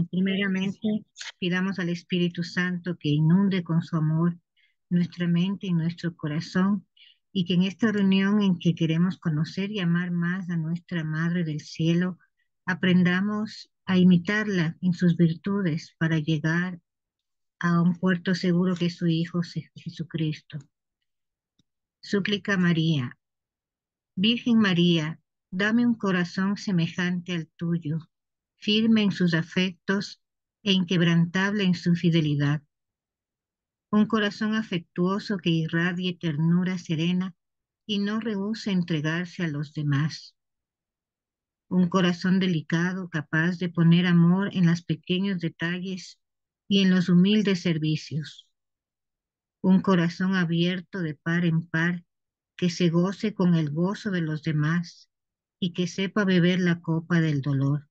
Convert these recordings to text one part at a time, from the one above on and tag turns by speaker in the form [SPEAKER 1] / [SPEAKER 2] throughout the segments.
[SPEAKER 1] Primeramente, pidamos al Espíritu Santo que inunde con su amor nuestra mente y nuestro corazón, y que en esta reunión en que queremos conocer y amar más a nuestra Madre del Cielo, aprendamos a imitarla en sus virtudes para llegar a un puerto seguro que es su Hijo Jesucristo. Súplica María, Virgen María, dame un corazón semejante al tuyo, firme en sus afectos e inquebrantable en su fidelidad. Un corazón afectuoso que irradie ternura serena y no rehúse entregarse a los demás. Un corazón delicado capaz de poner amor en los pequeños detalles y en los humildes servicios. Un corazón abierto de par en par que se goce con el gozo de los demás y que sepa beber la copa del dolor.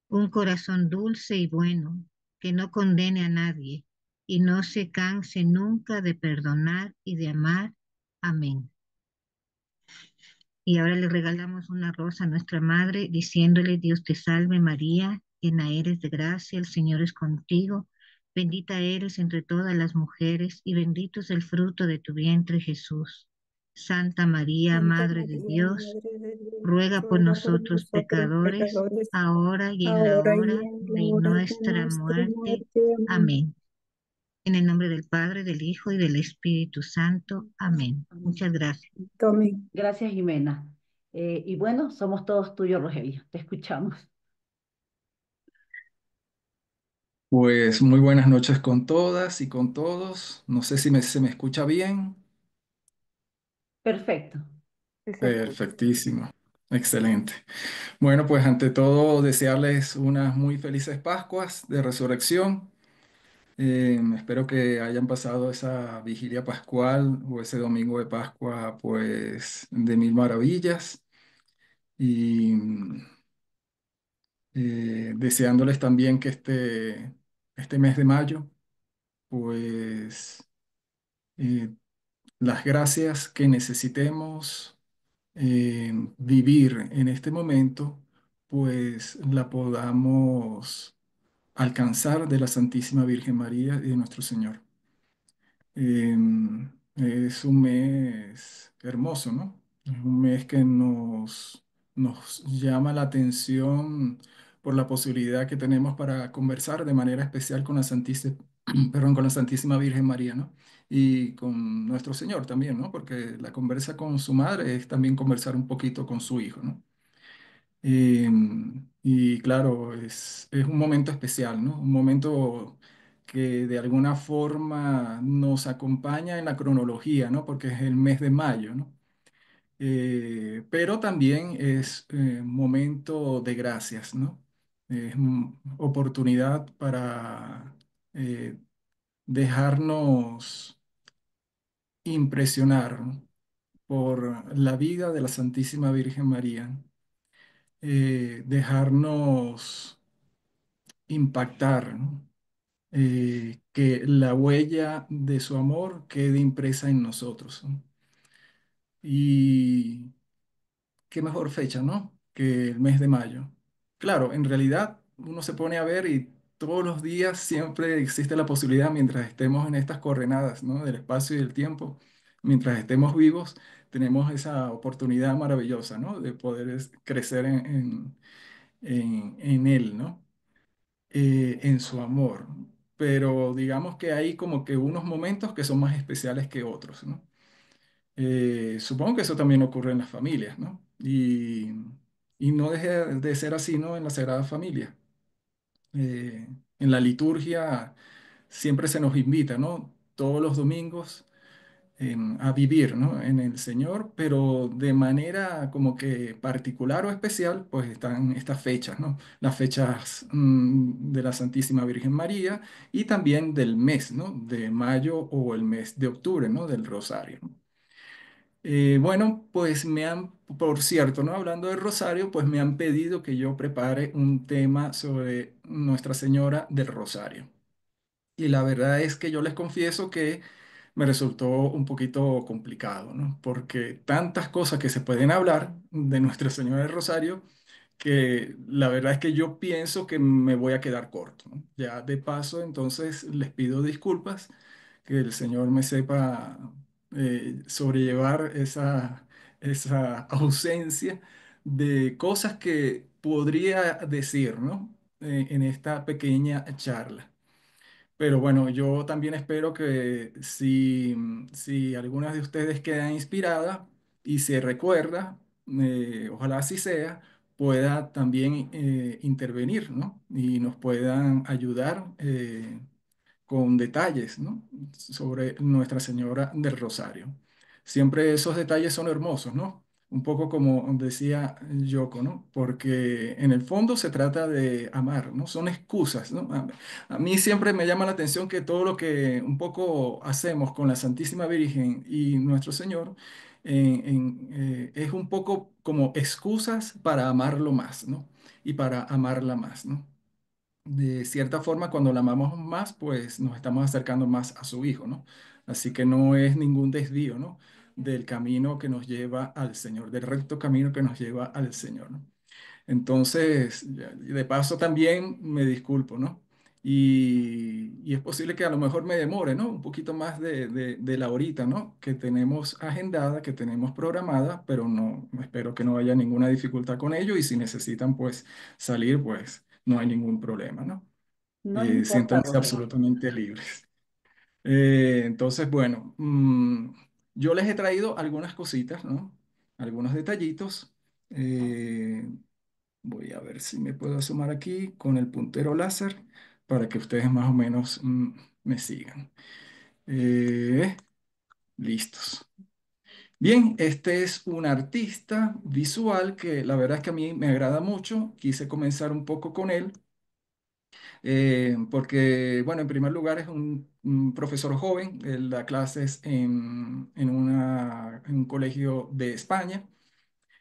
[SPEAKER 1] Un corazón dulce y bueno que no condene a nadie y no se canse nunca de perdonar y de amar. Amén. Y ahora le regalamos una rosa a nuestra madre diciéndole: Dios te salve María, llena eres de gracia, el Señor es contigo, bendita eres entre todas las mujeres y bendito es el fruto de tu vientre Jesús. Santa María,
[SPEAKER 2] Santa
[SPEAKER 1] Madre de
[SPEAKER 2] María,
[SPEAKER 1] Dios,
[SPEAKER 2] Madre de Dios,
[SPEAKER 1] ruega por
[SPEAKER 2] ruega por
[SPEAKER 1] nosotros
[SPEAKER 2] nosotros
[SPEAKER 1] pecadores,
[SPEAKER 2] pecadores,
[SPEAKER 1] ahora y en la
[SPEAKER 2] ahora y
[SPEAKER 1] hora
[SPEAKER 2] en la
[SPEAKER 1] de
[SPEAKER 2] hora de
[SPEAKER 1] nuestra
[SPEAKER 2] nuestra
[SPEAKER 1] muerte.
[SPEAKER 2] muerte. Amén.
[SPEAKER 1] Amén. En el nombre del Padre, del Hijo y del Espíritu Santo. Amén.
[SPEAKER 3] Amén.
[SPEAKER 1] Muchas gracias.
[SPEAKER 2] Tome.
[SPEAKER 3] Gracias, Jimena. Y bueno, somos todos tuyos, Rogelio. Te escuchamos.
[SPEAKER 4] Pues muy buenas noches con todas y con todos. No sé si se me escucha bien.
[SPEAKER 3] Perfecto.
[SPEAKER 2] Sí se escucha.
[SPEAKER 4] Perfectísimo. Excelente. Bueno, pues ante todo desearles unas muy felices Pascuas de Resurrección. Espero que hayan pasado esa vigilia pascual o ese domingo de Pascua pues de mil maravillas y deseándoles también que este mes de mayo pues eh, las gracias que necesitemos vivir en este momento, pues la podamos alcanzar de la Santísima Virgen María y de nuestro Señor. Es un mes hermoso, ¿no? Es un mes que nos llama la atención por la posibilidad que tenemos para conversar de manera especial con la Santísima, perdón, con la Santísima Virgen María, ¿no? Y con nuestro Señor también, ¿no? Porque la conversa con su madre es también conversar un poquito con su hijo, ¿no? Y claro, es un momento especial, ¿no? Un momento que de alguna forma nos acompaña en la cronología, ¿no? Porque es el mes de mayo, ¿no? Pero también es momento de gracias, ¿no? Es oportunidad para dejarnos impresionar, ¿no? Por la vida de la Santísima Virgen María, dejarnos impactar, ¿no? Que la huella de su amor quede impresa en nosotros, ¿no? Y qué mejor fecha, ¿no? Que el mes de mayo. Claro, en realidad uno se pone a ver y todos los días siempre existe la posibilidad, mientras estemos en estas coordenadas, ¿no? Del espacio y del tiempo, mientras estemos vivos, tenemos esa oportunidad maravillosa, ¿no? De poder crecer en él, ¿no? En su amor. Pero digamos que hay como que unos momentos que son más especiales que otros, ¿no? Supongo que eso también ocurre en las familias, ¿no? Y no deje de ser así, ¿no? En la Sagrada Familia. En la liturgia siempre se nos invita, ¿no? Todos los domingos a vivir, ¿no? En el Señor, pero de manera como que particular o especial, pues están estas fechas, ¿no? Las fechas de la Santísima Virgen María y también del mes, ¿no? De mayo o el mes de octubre, ¿no? Del Rosario, ¿no? Bueno, pues por cierto, ¿no? Hablando del Rosario, pues me han pedido que yo prepare un tema sobre Nuestra Señora del Rosario. Y la verdad es que yo les confieso que me resultó un poquito complicado, ¿no? Porque tantas cosas que se pueden hablar de Nuestra Señora del Rosario que la verdad es que yo pienso que me voy a quedar corto, ¿no? Ya de paso, entonces les pido disculpas, que el Señor me sepa sobrellevar esa ausencia de cosas que podría decir, ¿no? En esta pequeña charla. Pero bueno, yo también espero que si alguna de ustedes queda inspirada y se recuerda, ojalá así sea, pueda también intervenir, ¿no? Y nos puedan ayudar con detalles, ¿no? Sobre Nuestra Señora del Rosario. Siempre esos detalles son hermosos, ¿no? Un poco como decía Yoko, ¿no? Porque en el fondo se trata de amar, ¿no? Son excusas, ¿no? A mí siempre me llama la atención que todo lo que un poco hacemos con la Santísima Virgen y nuestro Señor es un poco como excusas para amarlo más, ¿no? Y para amarla más, ¿no? De cierta forma, cuando la amamos más, pues nos estamos acercando más a su Hijo, ¿no? Así que no es ningún desvío, ¿no? Del camino que nos lleva al Señor, del recto camino que nos lleva al Señor, ¿no? Entonces, de paso también me disculpo, ¿no? Y es posible que a lo mejor me demore, ¿no? Un poquito más de la horita, ¿no? Que tenemos agendada, que tenemos programada, pero no, espero que no haya ninguna dificultad con ello y si necesitan, pues, salir, pues, no hay ningún problema, ¿no?
[SPEAKER 3] No importa,
[SPEAKER 4] Siéntanse
[SPEAKER 3] Rogelio.
[SPEAKER 4] absolutamente libres. Entonces, bueno, yo les he traído algunas cositas, ¿no? Algunos detallitos. Eh, Voy a ver si me puedo asomar aquí con el puntero láser para que ustedes más o menos me sigan. Eh, Listos. Bien, este es un artista visual que la verdad es que a mí me agrada mucho. Quise comenzar un poco con él porque, bueno, en primer lugar es un profesor joven. Él da clases en un colegio de España.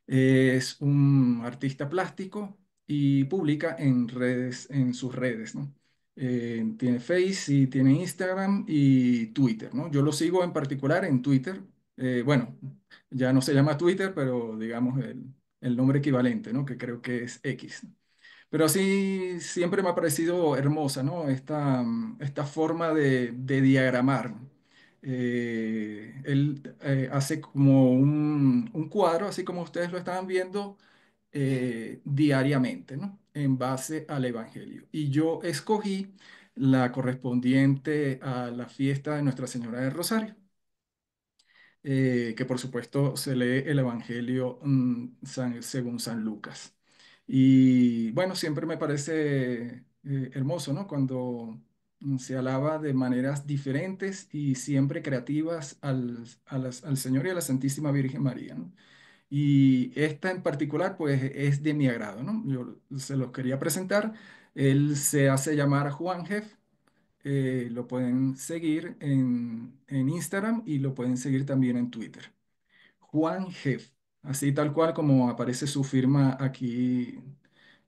[SPEAKER 4] Es un artista plástico y publica en redes, en sus redes, ¿no? Tiene Face y tiene Instagram y Twitter, ¿no? Yo lo sigo en particular en Twitter. Bueno, ya no se llama Twitter, pero digamos el nombre equivalente, ¿no? Que creo que es X. Pero sí, siempre me ha parecido hermosa, ¿no? Esta forma de diagramar. Él hace como un cuadro, así como ustedes lo estaban viendo, diariamente, ¿no? En base al Evangelio. Y yo escogí la correspondiente a la fiesta de Nuestra Señora del Rosario, que por supuesto se lee el Evangelio según San Lucas. Y bueno, siempre me parece hermoso, ¿no? Cuando se alaba de maneras diferentes y siempre creativas al Señor y a la Santísima Virgen María, ¿no? Y esta en particular, pues es de mi agrado, ¿no? Yo se los quería presentar. Él se hace llamar Juan Jef, lo pueden seguir en Instagram y lo pueden seguir también en Twitter. Juan Jef, así tal cual como aparece su firma aquí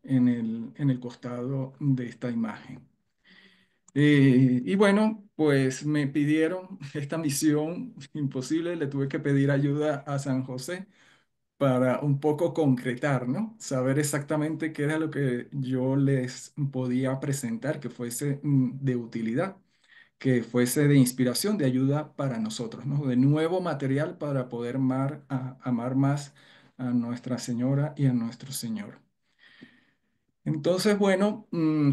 [SPEAKER 4] en el costado de esta imagen. Y bueno, pues me pidieron esta misión imposible, le tuve que pedir ayuda a San José para un poco concretar, ¿no? Saber exactamente qué era lo que yo les podía presentar, que fuese de utilidad, que fuese de inspiración, de ayuda para nosotros, ¿no? De nuevo material para poder amar más a Nuestra Señora y a nuestro Señor. Entonces, bueno,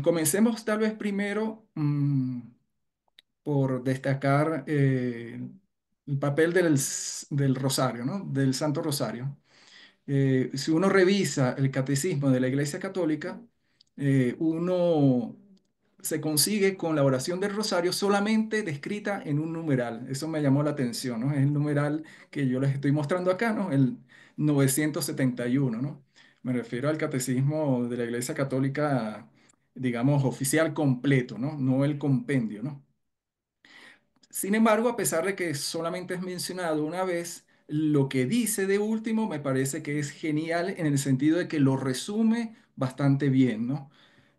[SPEAKER 4] comencemos tal vez primero por destacar el papel del rosario, ¿no? Del Santo Rosario. Si uno revisa el catecismo de la Iglesia Católica, uno se consigue con la oración del rosario solamente descrita en un numeral. Eso me llamó la atención, ¿no? Es el numeral que yo les estoy mostrando acá, ¿no? El 971, ¿no? Me refiero al catecismo de la Iglesia Católica, digamos, oficial completo, ¿no? No el compendio, ¿no? Sin embargo, a pesar de que solamente es mencionado una vez, lo que dice de último me parece que es genial en el sentido de que lo resume bastante bien, ¿no?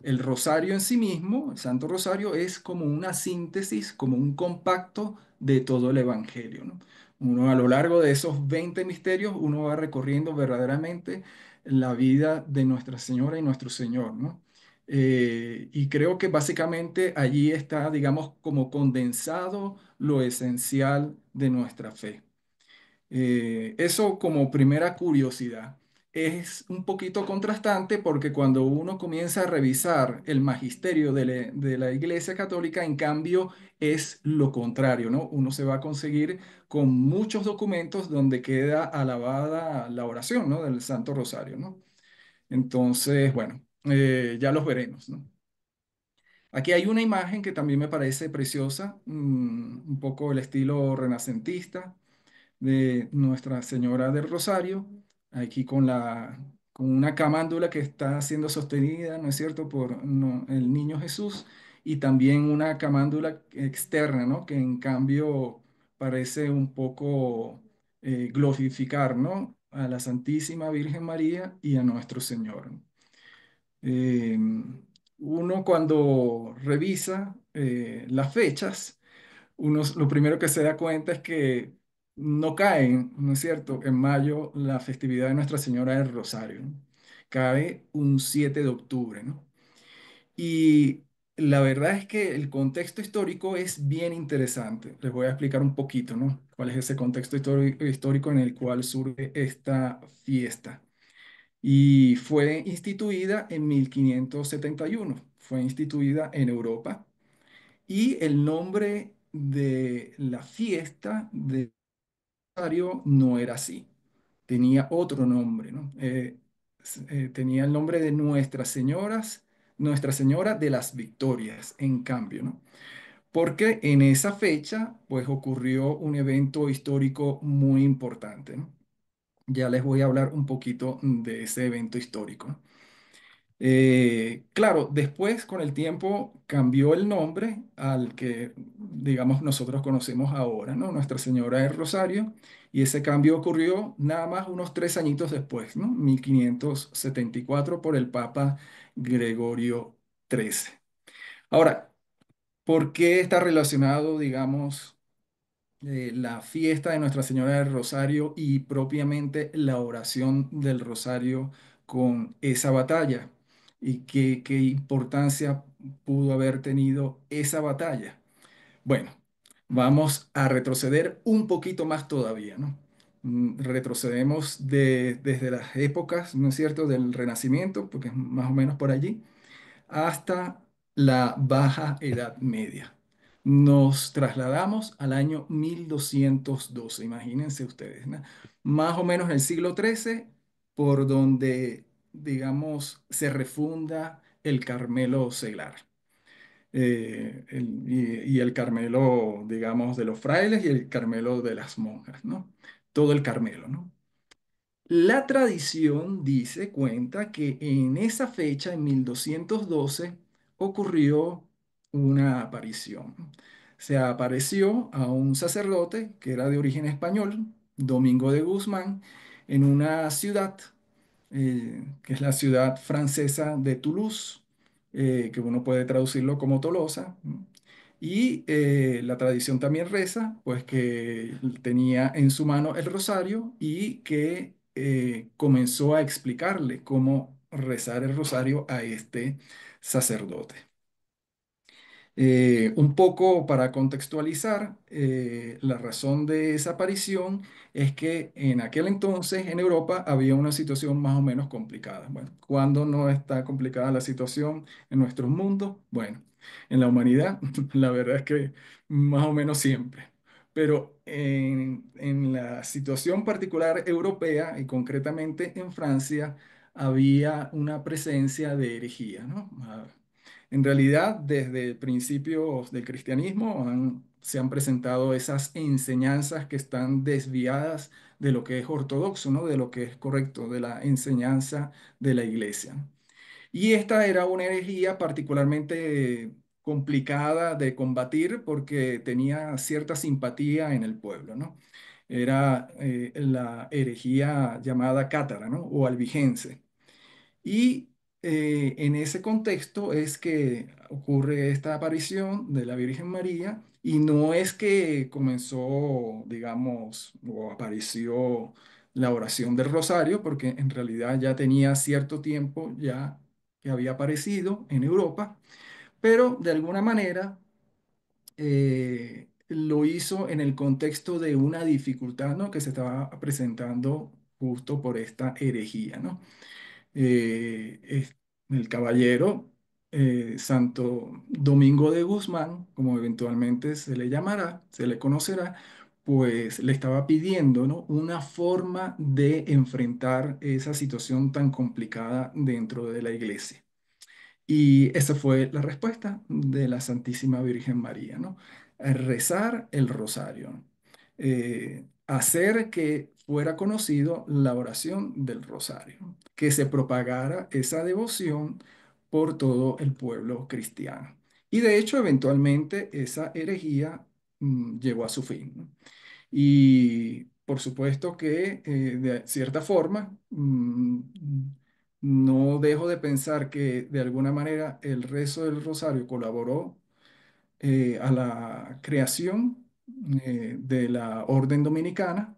[SPEAKER 4] El rosario en sí mismo, el Santo Rosario, es como una síntesis, como un compacto de todo el Evangelio, ¿no? Uno a lo largo de esos 20 misterios, uno va recorriendo verdaderamente la vida de Nuestra Señora y nuestro Señor, ¿no? Y creo que básicamente allí está, digamos, como condensado lo esencial de nuestra fe. Eso como primera curiosidad. Es un poquito contrastante porque cuando uno comienza a revisar el magisterio de la Iglesia Católica, en cambio, es lo contrario, ¿no? Uno se va a conseguir con muchos documentos donde queda alabada la oración, ¿no? Del Santo Rosario, ¿no? Entonces, bueno, ya los veremos, ¿no? Aquí hay una imagen que también me parece preciosa, un poco el estilo renacentista de Nuestra Señora del Rosario, aquí con una camándula que está siendo sostenida, ¿no es cierto?, por el niño Jesús, y también una camándula externa, ¿no?, que en cambio parece un poco glorificar, ¿no?, a la Santísima Virgen María y a nuestro Señor. Eh, Uno cuando revisa las fechas, lo primero que se da cuenta es que no cae, ¿no es cierto?, en mayo la festividad de Nuestra Señora del Rosario, ¿no? Cae un 7 de octubre, ¿no? Y la verdad es que el contexto histórico es bien interesante. Les voy a explicar un poquito, ¿no? ¿Cuál es ese contexto histórico en el cual surge esta fiesta? Y fue instituida en 1571, fue instituida en Europa y el nombre de la fiesta de Rosario no era así, tenía otro nombre, ¿no? Tenía el nombre de Nuestra Señora de las Victorias, en cambio, ¿no? Porque en esa fecha, pues ocurrió un evento histórico muy importante, ¿no? Ya les voy a hablar un poquito de ese evento histórico, ¿no? Claro, después con el tiempo cambió el nombre al que, digamos, nosotros conocemos ahora, ¿no? Nuestra Señora del Rosario, y ese cambio ocurrió nada más unos 3 añitos después, ¿no? 1574 por el Papa Gregorio XIII. Ahora, ¿por qué está relacionado, digamos, la fiesta de Nuestra Señora del Rosario y propiamente la oración del Rosario con esa batalla? ¿Y qué importancia pudo haber tenido esa batalla? Bueno, vamos a retroceder un poquito más todavía, ¿no? Retrocedemos desde las épocas, ¿no es cierto?, del Renacimiento, porque es más o menos por allí, hasta la Baja Edad Media. Nos trasladamos al año 1212, imagínense ustedes, ¿no? Más o menos el siglo XIII, por donde, digamos, se refunda el Carmelo seglar. Y el Carmelo, digamos, de los frailes y el Carmelo de las monjas, ¿no? Todo el Carmelo, ¿no? La tradición dice, cuenta que en esa fecha, en 1212, ocurrió una aparición. Se apareció a un sacerdote que era de origen español, Domingo de Guzmán, en una ciudad que es la ciudad francesa de Toulouse, que uno puede traducirlo como Tolosa, ¿no? Y la tradición también reza, pues que tenía en su mano el rosario y que comenzó a explicarle cómo rezar el rosario a este sacerdote. Un poco para contextualizar, la razón de esa aparición es que en aquel entonces en Europa había una situación más o menos complicada. Bueno, ¿cuándo no está complicada la situación en nuestro mundo? Bueno, en la humanidad, la verdad es que más o menos siempre. Pero en la situación particular europea y concretamente en Francia, había una presencia de herejía, ¿no? En realidad, desde principios del cristianismo se han presentado esas enseñanzas que están desviadas de lo que es ortodoxo, ¿no? De lo que es correcto, de la enseñanza de la iglesia. Y esta era una herejía particularmente complicada de combatir porque tenía cierta simpatía en el pueblo, ¿no? Era la herejía llamada cátara, ¿no? O albigense. Y en ese contexto es que ocurre esta aparición de la Virgen María y no es que comenzó, digamos, o apareció la oración del rosario, porque en realidad ya tenía cierto tiempo ya que había aparecido en Europa, pero de alguna manera lo hizo en el contexto de una dificultad, ¿no?, que se estaba presentando justo por esta herejía, ¿no? El caballero Santo Domingo de Guzmán, como eventualmente se le llamará, se le conocerá, pues le estaba pidiendo, ¿no?, una forma de enfrentar esa situación tan complicada dentro de la iglesia. Y esa fue la respuesta de la Santísima Virgen María, ¿no? Rezar el rosario, ¿no? Hacer que fuera conocido la oración del rosario, ¿no?, que se propagara esa devoción por todo el pueblo cristiano. Y de hecho, eventualmente esa herejía llegó a su fin, ¿no? Y por supuesto que de cierta forma no dejo de pensar que de alguna manera el rezo del rosario colaboró a la creación de la orden dominicana,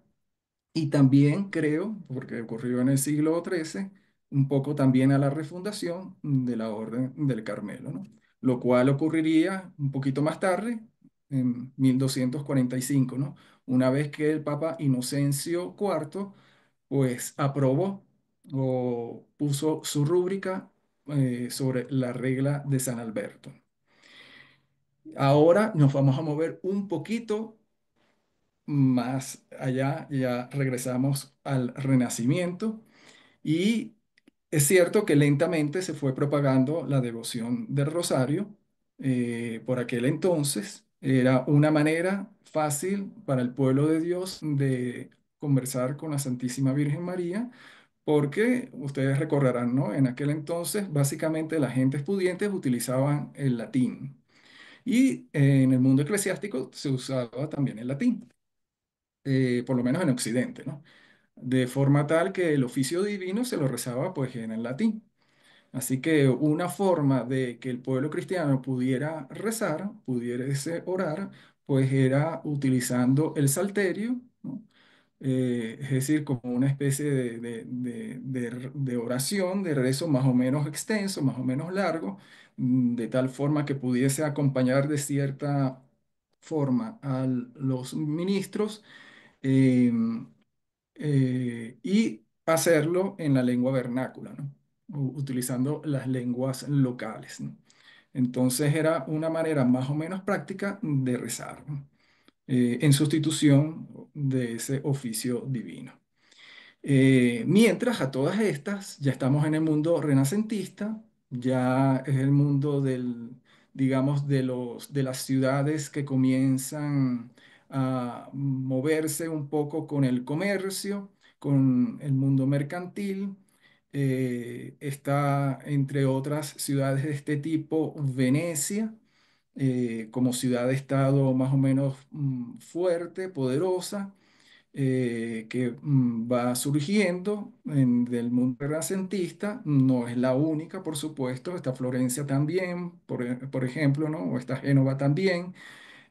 [SPEAKER 4] y también creo, porque ocurrió en el siglo XIII, un poco también a la refundación de la Orden del Carmelo, ¿no? Lo cual ocurriría un poquito más tarde, en 1245, ¿no? Una vez que el Papa Inocencio IV, pues aprobó o puso su rúbrica sobre la regla de San Alberto. Ahora nos vamos a mover un poquito más allá, ya regresamos al Renacimiento, y es cierto que lentamente se fue propagando la devoción del rosario. Por aquel entonces era una manera fácil para el pueblo de Dios de conversar con la Santísima Virgen María, porque ustedes recordarán, ¿no? En aquel entonces básicamente las gentes pudientes utilizaban el latín, y en el mundo eclesiástico se usaba también el latín, por lo menos en Occidente, ¿no? De forma tal que el oficio divino se lo rezaba pues en el latín. Así que una forma de que el pueblo cristiano pudiera rezar, pudiese orar, pues era utilizando el salterio, ¿no? Es decir, como una especie de oración, de rezo más o menos extenso, más o menos largo, de tal forma que pudiese acompañar de cierta forma a los ministros, em, y hacerlo en la lengua vernácula, ¿no? Utilizando las lenguas locales, ¿no? Entonces era una manera más o menos práctica de rezar, ¿no? En sustitución de ese oficio divino. Mientras a todas estas, ya estamos en el mundo renacentista, ya es el mundo del, digamos, de las ciudades que comienzan a moverse un poco con el comercio, con el mundo mercantil. Está, entre otras ciudades de este tipo, Venecia, como ciudad-estado más o menos fuerte, poderosa, que va surgiendo del mundo renacentista. No es la única, por supuesto. Está Florencia también, por ejemplo, ¿no? O está Génova también.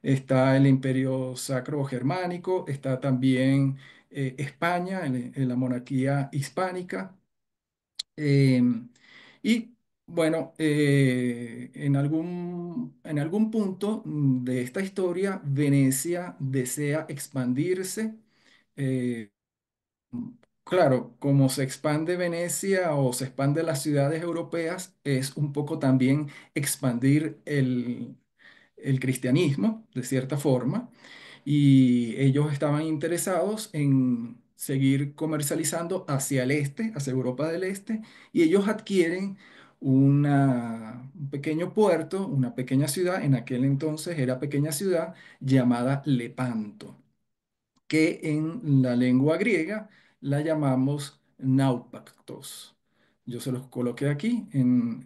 [SPEAKER 4] Está el Imperio Sacro Germánico. Está también España, en la monarquía hispánica. Em, y bueno, en algún punto de esta historia, Venecia desea expandirse. eh, Claro, como se expande Venecia o se expande las ciudades europeas, es un poco también expandir el cristianismo, de cierta forma, y ellos estaban interesados en seguir comercializando hacia el este, hacia Europa del Este, y ellos adquieren un pequeño puerto, una pequeña ciudad, en aquel entonces era pequeña ciudad, llamada Lepanto, que en la lengua griega la llamamos naupactos. Yo se los coloqué aquí en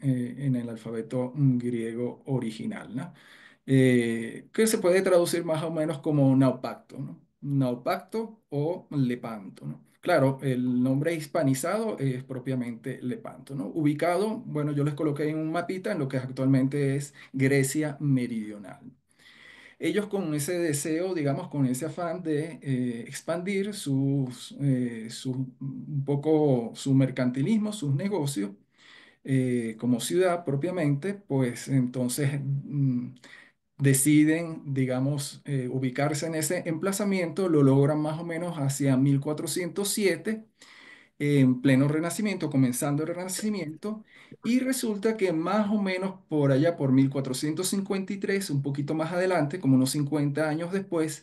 [SPEAKER 4] el alfabeto griego original, ¿no? Que se puede traducir más o menos como naupacto, ¿no? Naupacto o Lepanto, ¿no? Claro, el nombre hispanizado es propiamente Lepanto, ¿no? Ubicado, bueno, yo les coloqué en un mapita en lo que actualmente es Grecia meridional. ellos con ese deseo, digamos, con ese afán de expandir un poco su mercantilismo, sus negocios, como ciudad propiamente, pues entonces deciden, digamos, ubicarse en ese emplazamiento, lo logran más o menos hacia 1407 en pleno Renacimiento, comenzando el Renacimiento, y resulta que más o menos por allá, por 1453, un poquito más adelante, como unos 50 años después,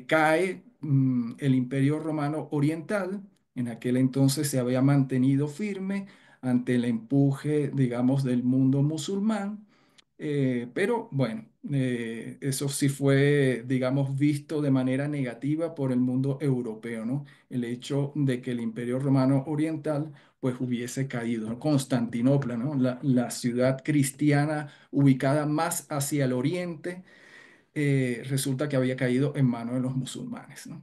[SPEAKER 4] cae el Imperio Romano Oriental. En aquel entonces se había mantenido firme ante el empuje, digamos, del mundo musulmán. Pero bueno, eso sí fue, digamos, visto de manera negativa por el mundo europeo, ¿no? El hecho de que el Imperio Romano Oriental pues hubiese caído, ¿no? Constantinopla, ¿no? La ciudad cristiana ubicada más hacia el oriente, resulta que había caído en manos de los musulmanes, ¿no?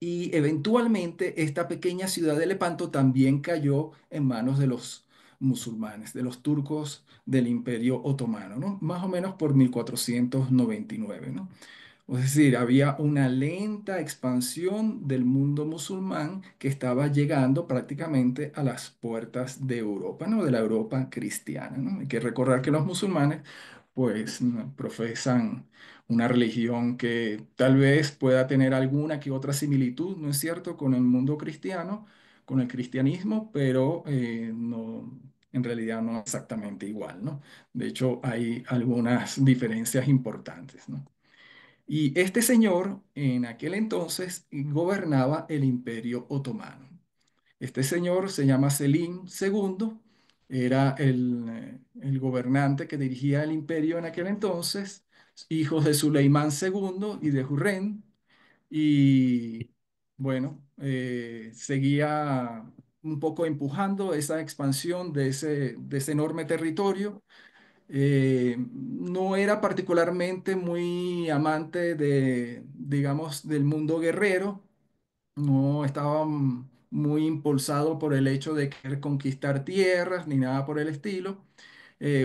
[SPEAKER 4] Y eventualmente esta pequeña ciudad de Lepanto también cayó en manos de los musulmanes, de los turcos del Imperio Otomano, ¿no? Más o menos por 1499, ¿no? Es decir, había una lenta expansión del mundo musulmán que estaba llegando prácticamente a las puertas de Europa, ¿no? De la Europa cristiana, ¿no? Hay que recordar que los musulmanes, pues, no, profesan una religión que tal vez pueda tener alguna que otra similitud, ¿no es cierto?, con el mundo cristiano, con el cristianismo, pero no, en realidad no exactamente igual, ¿no? De hecho, hay algunas diferencias importantes, ¿no? Y este señor en aquel entonces gobernaba el Imperio Otomano. Este señor se llama Selim II, era el gobernante que dirigía el imperio en aquel entonces, hijo de Suleimán II y de Hurrem, y bueno, seguía un poco empujando esa expansión de ese enorme territorio. No era particularmente muy amante de, digamos, del mundo guerrero, no estaba muy impulsado por el hecho de querer conquistar tierras ni nada por el estilo.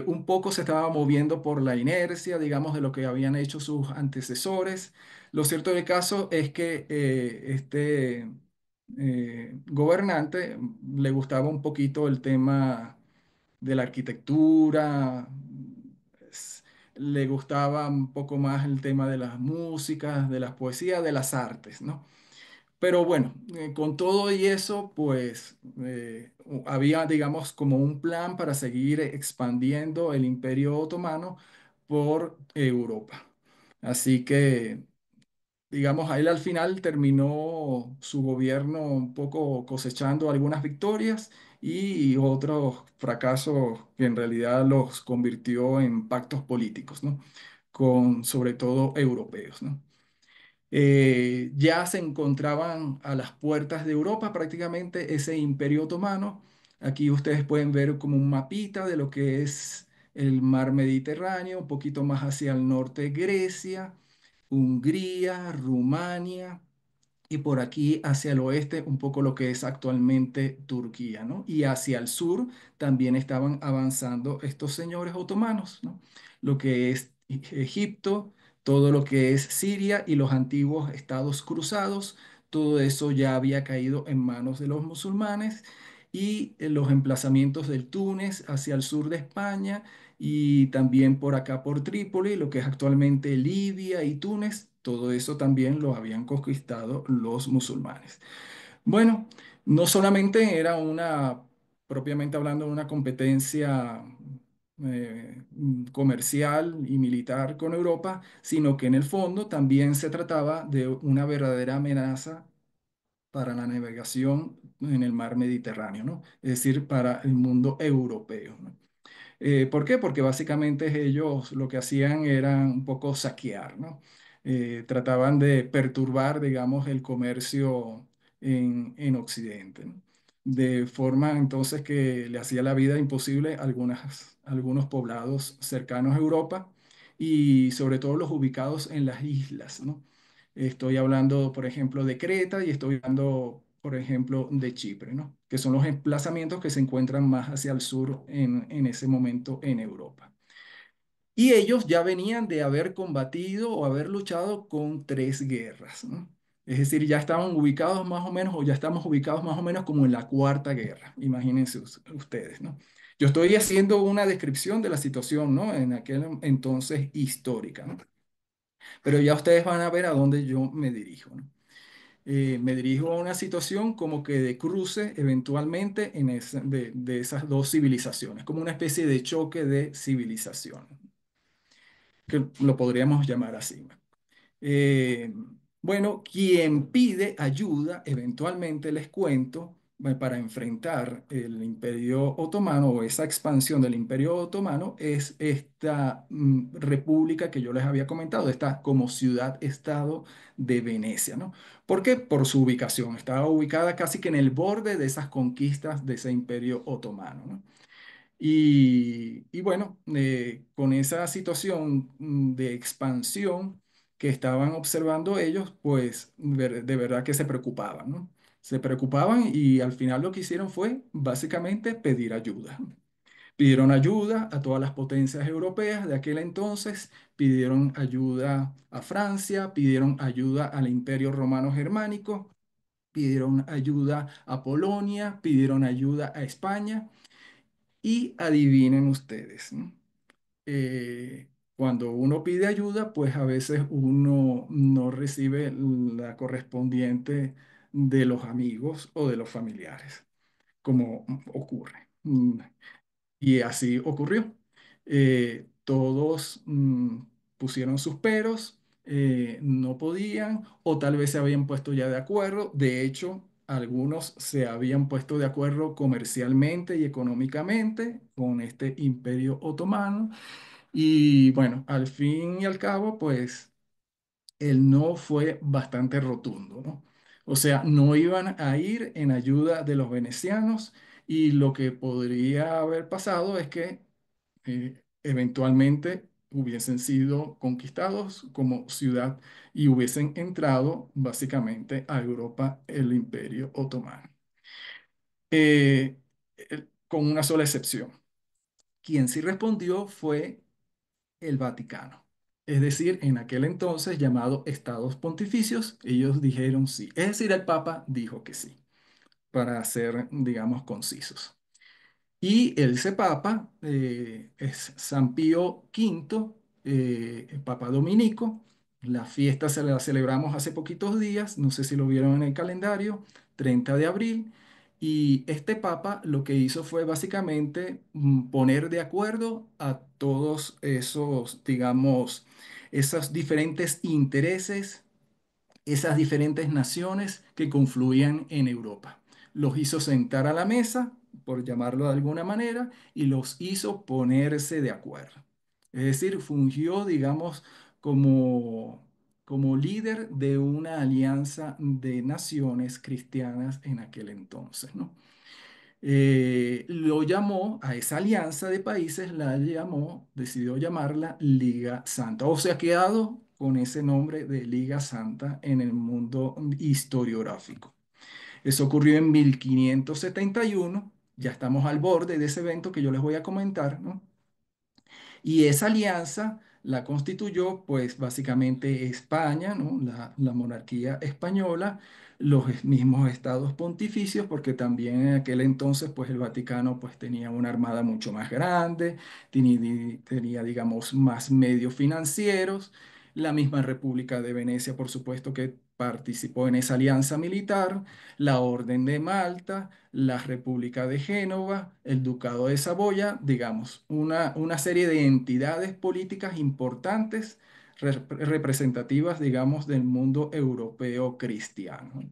[SPEAKER 4] Un poco se estaba moviendo por la inercia, digamos, de lo que habían hecho sus antecesores. Lo cierto del caso es que este gobernante le gustaba un poquito el tema de la arquitectura, le gustaba un poco más el tema de las músicas, de las poesías, de las artes, ¿no? Pero bueno, con todo y eso, pues había, digamos, como un plan para seguir expandiendo el Imperio Otomano por Europa. Así que digamos, a él al final terminó su gobierno un poco cosechando algunas victorias y otros fracasos que en realidad los convirtió en pactos políticos, ¿no? Con sobre todo europeos, ¿no? Ya se encontraban a las puertas de Europa prácticamente ese imperio otomano. Aquí ustedes pueden ver como un mapita de lo que es el mar Mediterráneo, un poquito más hacia el norte Grecia, Hungría, Rumania y por aquí hacia el oeste un poco lo que es actualmente Turquía, ¿no? Y hacia el sur también estaban avanzando estos señores otomanos, ¿no? Lo que es Egipto, todo lo que es Siria y los antiguos estados cruzados, todo eso ya había caído en manos de los musulmanes y los emplazamientos del Túnez hacia el sur de España y también por acá por Trípoli, lo que es actualmente Libia y Túnez, todo eso también lo habían conquistado los musulmanes. Bueno, no solamente era una, propiamente hablando, una competencia comercial y militar con Europa, sino que en el fondo también se trataba de una verdadera amenaza para la navegación en el mar Mediterráneo, ¿no? Es decir, para el mundo europeo, ¿no? ¿Por qué? Porque básicamente ellos lo que hacían era un poco saquear, ¿no? Trataban de perturbar, digamos, el comercio en Occidente, ¿no? De forma entonces que le hacía la vida imposible a algunos poblados cercanos a Europa y sobre todo los ubicados en las islas, ¿no? Estoy hablando, por ejemplo, de Creta y estoy hablando, por ejemplo, de Chipre, ¿no? Que son los emplazamientos que se encuentran más hacia el sur en ese momento en Europa. Y ellos ya venían de haber combatido o haber luchado con 3 guerras, ¿no? Es decir, ya estaban ubicados más o menos, o ya estamos ubicados más o menos como en la Cuarta Guerra. Imagínense ustedes, ¿no? Yo estoy haciendo una descripción de la situación, ¿no? En aquel entonces histórica, ¿no? Pero ya ustedes van a ver a dónde yo me dirijo, ¿no? Me dirijo a una situación como que de cruce eventualmente de esas dos civilizaciones, como una especie de choque de civilización, que lo podríamos llamar así. Eh, bueno, quien pide ayuda, eventualmente les cuento, para enfrentar el Imperio Otomano o esa expansión del Imperio Otomano, es esta república que yo les había comentado, esta como ciudad-estado de Venecia, ¿no? ¿Por qué? Por su ubicación. Estaba ubicada casi que en el borde de esas conquistas de ese Imperio Otomano, ¿no? Y bueno, con esa situación de expansión que estaban observando ellos, pues de verdad que se preocupaban, ¿no? Se preocupaban y al final lo que hicieron fue básicamente pedir ayuda. Pidieron ayuda a todas las potencias europeas de aquel entonces, pidieron ayuda a Francia, pidieron ayuda al Imperio Romano Germánico, pidieron ayuda a Polonia, pidieron ayuda a España. Y adivinen ustedes, ¿no? Cuando uno pide ayuda, pues a veces uno no recibe la correspondiente de los amigos o de los familiares, como ocurre. Y así ocurrió. Todos pusieron sus peros, no podían o tal vez se habían puesto ya de acuerdo. De hecho, algunos se habían puesto de acuerdo comercialmente y económicamente con este imperio otomano. Y bueno, al fin y al cabo, pues el no fue bastante rotundo, ¿no? O sea, no iban a ir en ayuda de los venecianos y lo que podría haber pasado es que eventualmente hubiesen sido conquistados como ciudad y hubiesen entrado básicamente a Europa el Imperio Otomano. Con una sola excepción. Quien sí respondió fue el Vaticano. Es decir, en aquel entonces llamado Estados Pontificios, ellos dijeron sí. Es decir, el Papa dijo que sí, para ser, digamos, concisos. Y ese Papa es San Pío V, el Papa Dominico. La fiesta se la celebramos hace poquitos días, no sé si lo vieron en el calendario, 30 de abril. Y este Papa lo que hizo fue básicamente poner de acuerdo a todos esos, digamos, esos diferentes intereses, esas diferentes naciones que confluían en Europa. Los hizo sentar a la mesa, por llamarlo de alguna manera, y los hizo ponerse de acuerdo. Es decir, fungió, digamos, como, como líder de una alianza de naciones cristianas en aquel entonces, ¿no? Lo llamó a esa alianza de países, la llamó, decidió llamarla Liga Santa, o se ha quedado con ese nombre de Liga Santa en el mundo historiográfico. Eso ocurrió en 1571, ya estamos al borde de ese evento que yo les voy a comentar, ¿no? Y esa alianza la constituyó, pues, básicamente España, ¿no? La monarquía española, los mismos estados pontificios, porque también en aquel entonces, pues, el Vaticano, pues, tenía una armada mucho más grande, tenía, digamos, más medios financieros. La misma República de Venecia, por supuesto, que participó en esa alianza militar, la Orden de Malta, la República de Génova, el Ducado de Saboya, digamos, una serie de entidades políticas importantes, representativas, digamos, del mundo europeo cristiano.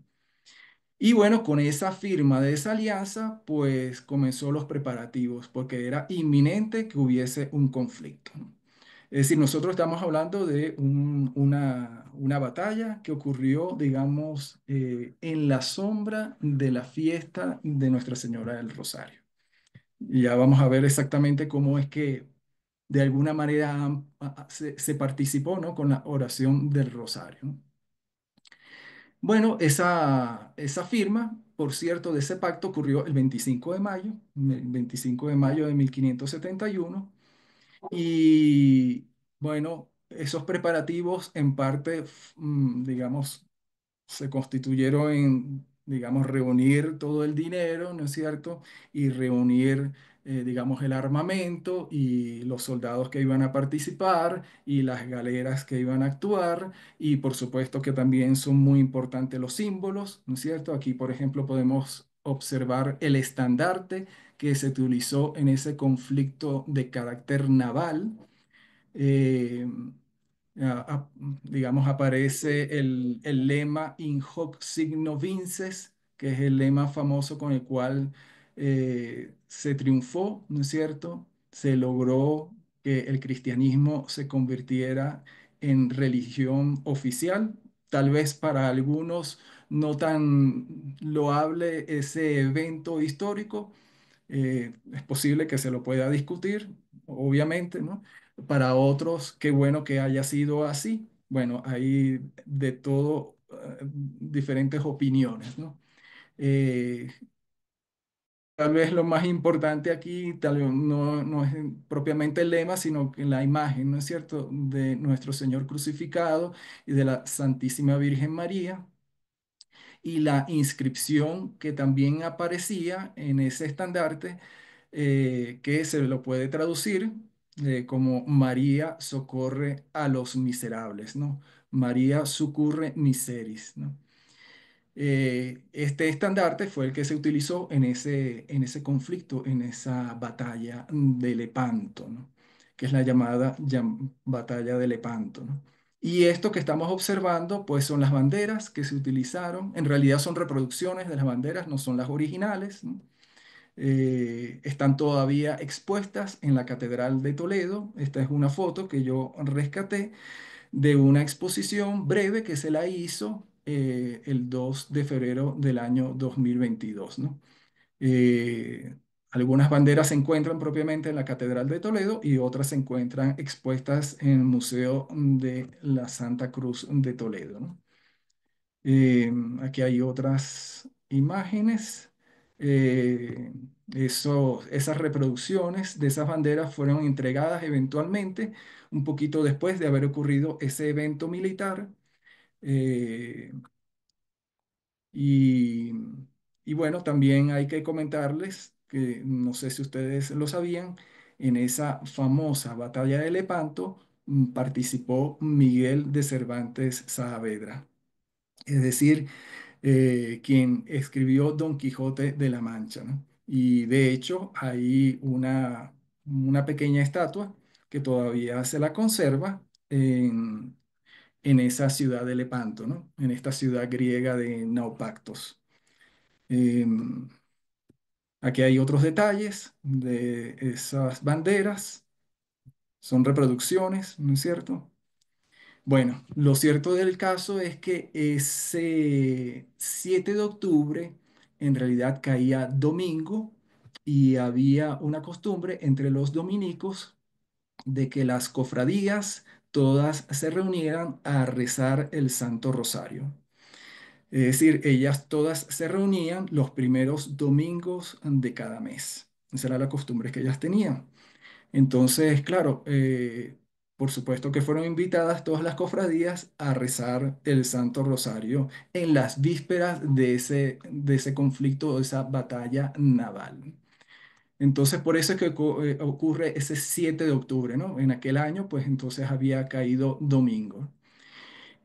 [SPEAKER 4] Y bueno, con esa firma de esa alianza, pues comenzó los preparativos, porque era inminente que hubiese un conflicto, ¿no? Es decir, nosotros estamos hablando de una batalla que ocurrió, digamos, en la sombra de la fiesta de Nuestra Señora del Rosario. Y ya vamos a ver exactamente cómo es que de alguna manera se participó, ¿no? Con la oración del Rosario, ¿no? Bueno, esa firma, por cierto, de ese pacto ocurrió el 25 de mayo, el 25 de mayo de 1571. Y bueno, esos preparativos en parte, digamos, se constituyeron en, digamos, reunir todo el dinero, ¿no es cierto? Y reunir, digamos, el armamento y los soldados que iban a participar y las galeras que iban a actuar. Y por supuesto que también son muy importantes los símbolos, ¿no es cierto? Aquí, por ejemplo, podemos observar el estandarte que se utilizó en ese conflicto de carácter naval. eh, digamos, aparece el lema In hoc signo vinces, que es el lema famoso con el cual se triunfó, ¿no es cierto? Se logró que el cristianismo se convirtiera en religión oficial. Tal vez para algunos no tan loable ese evento histórico, es posible que se lo pueda discutir, obviamente, ¿no? Para otros, qué bueno que haya sido así. Bueno, hay de todo, diferentes opiniones, ¿no? Eh, Tal vez lo más importante aquí, tal vez no es propiamente el lema, sino que la imagen, ¿no es cierto?, de nuestro Señor crucificado y de la Santísima Virgen María y la inscripción que también aparecía en ese estandarte, que se lo puede traducir como María socorre a los miserables, ¿no? María succurre miseris, ¿no? Este estandarte fue el que se utilizó en ese conflicto, en esa batalla de Lepanto, ¿no? Que es la llamada batalla de Lepanto, ¿no? Y esto que estamos observando, pues son las banderas que se utilizaron. En realidad son reproducciones de las banderas, no son las originales, ¿no? Están todavía expuestas en la Catedral de Toledo. Esta es una foto que yo rescaté de una exposición breve que se la hizo el 2 de febrero del año 2022, ¿no? Eh, Algunas banderas se encuentran propiamente en la Catedral de Toledo y otras se encuentran expuestas en el Museo de la Santa Cruz de Toledo, ¿no? Aquí hay otras imágenes. Eh, Esas reproducciones de esas banderas fueron entregadas eventualmente un poquito después de haber ocurrido ese evento militar. eh, y, y bueno, también hay que comentarles que no sé si ustedes lo sabían, en esa famosa batalla de Lepanto participó Miguel de Cervantes Saavedra. Es decir, quien escribió Don Quijote de la Mancha, ¿no? Y de hecho hay una pequeña estatua que todavía se la conserva en esa ciudad de Lepanto, ¿no? En esta ciudad griega de Naupactos. Em, Aquí hay otros detalles de esas banderas, son reproducciones, ¿no es cierto? Bueno, lo cierto del caso es que ese 7 de octubre en realidad caía domingo y había una costumbre entre los dominicos de que las cofradías todas se reunieran a rezar el Santo Rosario. Es decir, ellas todas se reunían los primeros domingos de cada mes. Esa era la costumbre que ellas tenían. Entonces, claro, por supuesto que fueron invitadas todas las cofradías a rezar el Santo Rosario en las vísperas de ese conflicto, de esa batalla naval. Entonces, por eso es que ocurre ese 7 de octubre, ¿no? En aquel año, pues entonces había caído domingo.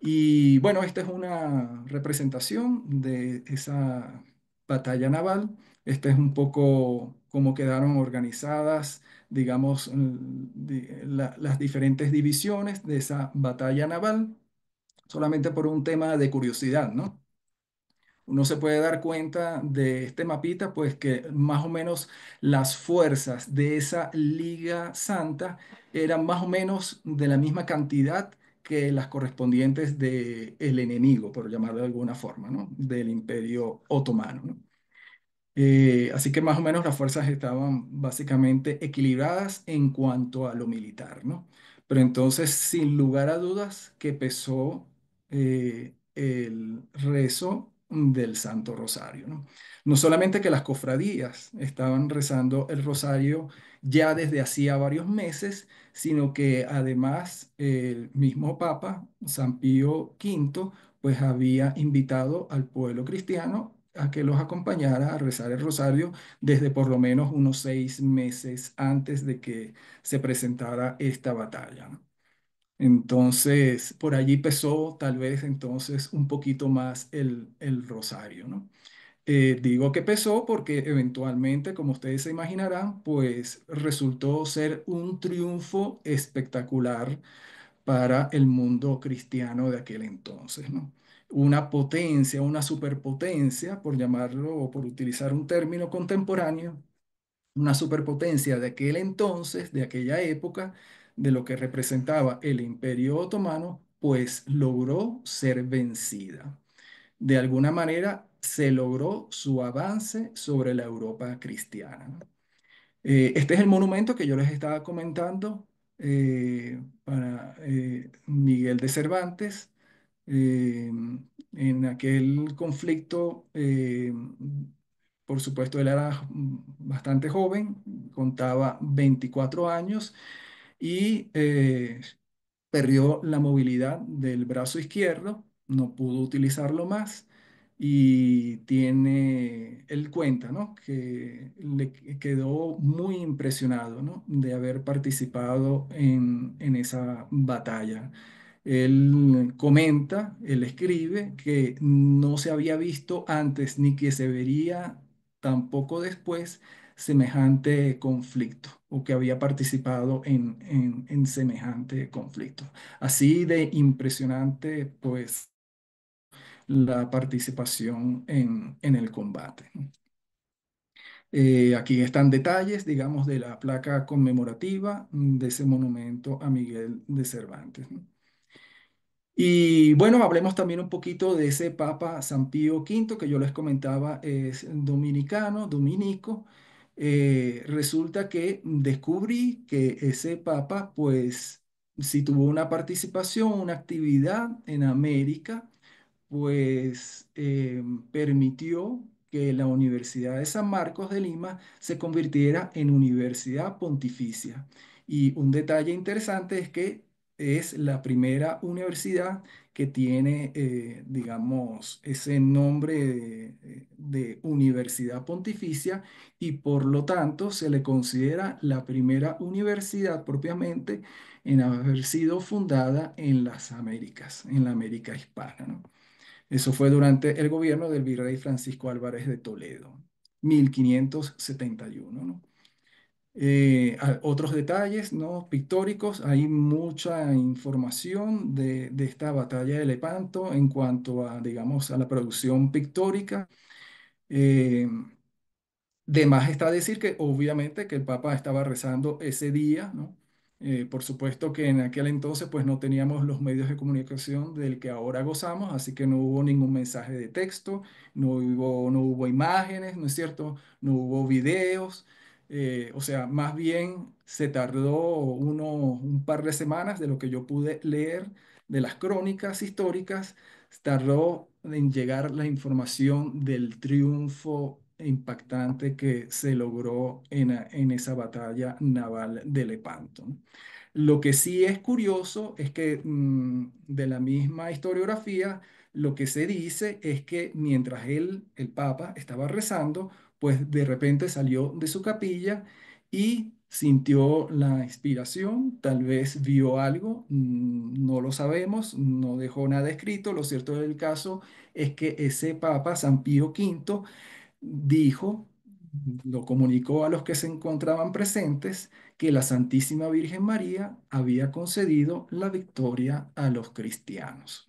[SPEAKER 4] Y bueno, esta es una representación de esa batalla naval. Esta es un poco cómo quedaron organizadas, digamos, las diferentes divisiones de esa batalla naval, solamente por un tema de curiosidad, ¿no? Uno se puede dar cuenta de este mapita, pues que más o menos las fuerzas de esa Liga Santa eran más o menos de la misma cantidad que las correspondientes del enemigo, por llamarlo de alguna forma, ¿no? Del Imperio Otomano, ¿no? Así que más o menos las fuerzas estaban básicamente equilibradas en cuanto a lo militar, ¿no? Pero entonces, sin lugar a dudas, que pesó el rezo del Santo Rosario, ¿no? No solamente que las cofradías estaban rezando el rosario ya desde hacía varios meses, sino que además el mismo Papa, San Pío V, pues había invitado al pueblo cristiano a que los acompañara a rezar el rosario desde por lo menos unos 6 meses antes de que se presentara esta batalla, ¿no? Entonces, por allí pesó tal vez entonces un poquito más el rosario, ¿no? Digo que pesó porque eventualmente, como ustedes se imaginarán, pues resultó ser un triunfo espectacular para el mundo cristiano de aquel entonces, ¿no? Una potencia, una superpotencia, por llamarlo o por utilizar un término contemporáneo, una superpotencia de aquel entonces, de aquella época, de lo que representaba el Imperio Otomano, pues logró ser vencida. De alguna manera se logró su avance sobre la Europa cristiana, ¿no? Este es el monumento que yo les estaba comentando para Miguel de Cervantes. En aquel conflicto, por supuesto, él era bastante joven, contaba 24 años y perdió la movilidad del brazo izquierdo, no pudo utilizarlo más y él cuenta, ¿no? Que le quedó muy impresionado, ¿no? De haber participado en esa batalla. Él comenta, él escribe que no se había visto antes ni que se vería tampoco después semejante conflicto o que había participado en semejante conflicto. Así de impresionante, pues, la participación en el combate. Aquí están detalles, digamos, de la placa conmemorativa de ese monumento a Miguel de Cervantes, ¿no? Y bueno, hablemos también un poquito de ese Papa San Pío V que yo les comentaba, es dominicano, dominico. Resulta que descubrí que ese Papa, pues, sí tuvo una participación, una actividad en América, pues permitió que la Universidad de San Marcos de Lima se convirtiera en universidad pontificia. Y un detalle interesante es que es la primera universidad que tiene, digamos, ese nombre de universidad pontificia y por lo tanto se le considera la primera universidad propiamente en haber sido fundada en las Américas, en la América hispana, ¿no? Eso fue durante el gobierno del virrey Francisco Álvarez de Toledo, 1571, ¿no? Otros detalles, ¿no? Pictóricos, hay mucha información de esta batalla de Lepanto en cuanto a, digamos, a la producción pictórica. Eh, de más está decir que obviamente que el Papa estaba rezando ese día, ¿no? Por supuesto que en aquel entonces pues no teníamos los medios de comunicación del que ahora gozamos, así que no hubo ningún mensaje de texto, no hubo imágenes, ¿no es cierto? No hubo videos, o sea, más bien se tardó un par de semanas de lo que yo pude leer de las crónicas históricas, tardó en llegar la información del triunfo impactante que se logró en esa batalla naval de Lepanto, ¿no? Lo que sí es curioso es que de la misma historiografía, lo que se dice es que mientras el Papa, estaba rezando, pues de repente salió de su capilla y sintió la inspiración, tal vez vio algo, no lo sabemos, no dejó nada escrito. Lo cierto del caso es que ese Papa, San Pío V, dijo, lo comunicó a los que se encontraban presentes, que la Santísima Virgen María había concedido la victoria a los cristianos.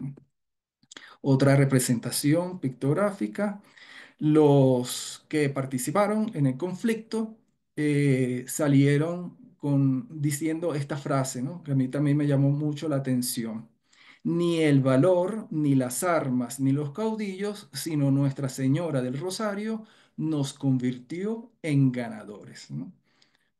[SPEAKER 4] Otra representación pictográfica: los que participaron en el conflicto salieron diciendo esta frase, ¿no? Que a mí también me llamó mucho la atención. Ni el valor, ni las armas, ni los caudillos, sino Nuestra Señora del Rosario nos convirtió en ganadores, ¿no?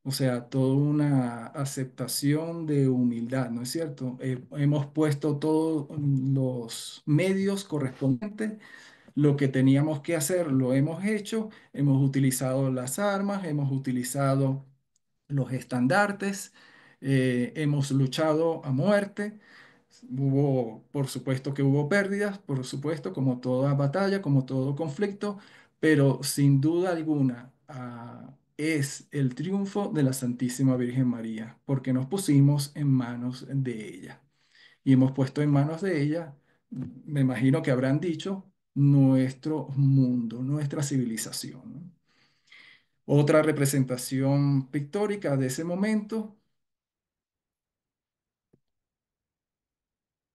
[SPEAKER 4] O sea, toda una aceptación de humildad, ¿no es cierto? Hemos puesto todos los medios correspondientes Lo que teníamos que hacer lo hemos hecho, hemos utilizado las armas, hemos utilizado los estandartes, hemos luchado a muerte. Hubo, por supuesto que hubo pérdidas, por supuesto, como toda batalla, como todo conflicto, pero sin duda alguna es el triunfo de la Santísima Virgen María, porque nos pusimos en manos de ella. Y hemos puesto en manos de ella, me imagino que habrán dicho, nuestro mundo, nuestra civilización, ¿no? Otra representación pictórica de ese momento.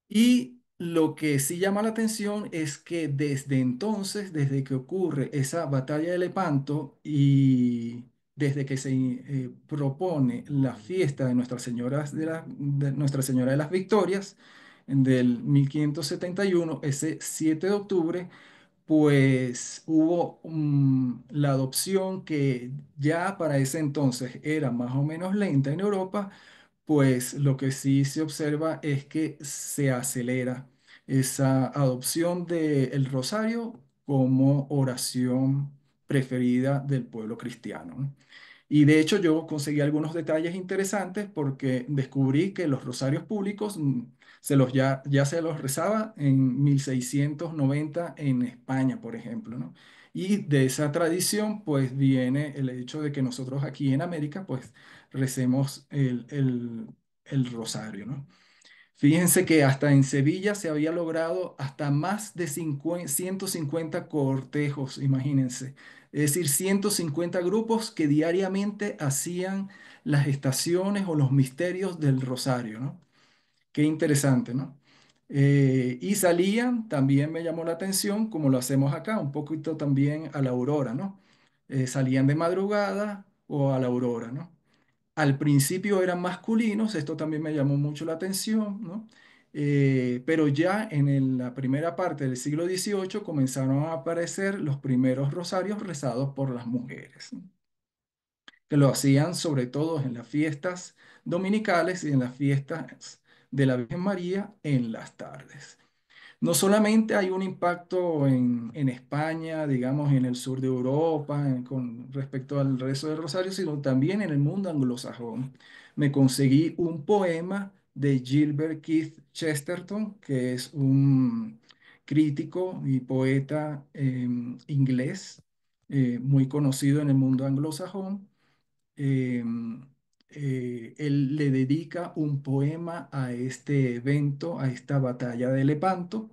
[SPEAKER 4] Y lo que sí llama la atención es que desde entonces, desde que ocurre esa batalla de Lepanto y desde que se propone la fiesta de Nuestra Señora de las Victorias del 1571, ese 7 de octubre, pues hubo la adopción que ya para ese entonces era más o menos lenta en Europa, pues lo que sí se observa es que se acelera esa adopción del rosario como oración preferida del pueblo cristiano, ¿no? Y de hecho yo conseguí algunos detalles interesantes porque descubrí que los rosarios públicos ya se los rezaba en 1690 en España, por ejemplo, ¿no? Y de esa tradición pues viene el hecho de que nosotros aquí en América pues recemos el rosario, ¿no? Fíjense que hasta en Sevilla se había logrado hasta más de 150 cortejos, imagínense. Es decir, 150 grupos que diariamente hacían las estaciones o los misterios del rosario, ¿no? Qué interesante, ¿no? Y salían, también me llamó la atención, como lo hacemos acá, un poquito también a la aurora, ¿no? Salían de madrugada o a la aurora, ¿no? Al principio eran masculinos, esto también me llamó mucho la atención, ¿no? Pero ya la primera parte del siglo XVIII comenzaron a aparecer los primeros rosarios rezados por las mujeres, ¿no? Que lo hacían sobre todo en las fiestas dominicales y en las fiestas de la Virgen María en las tardes. No solamente hay un impacto en España, digamos, en el sur de Europa, con respecto al rezo del Rosario, sino también en el mundo anglosajón. Me conseguí un poema de Gilbert Keith Chesterton, que es un crítico y poeta inglés, muy conocido en el mundo anglosajón. em, Él le dedica un poema a este evento, a esta batalla de Lepanto,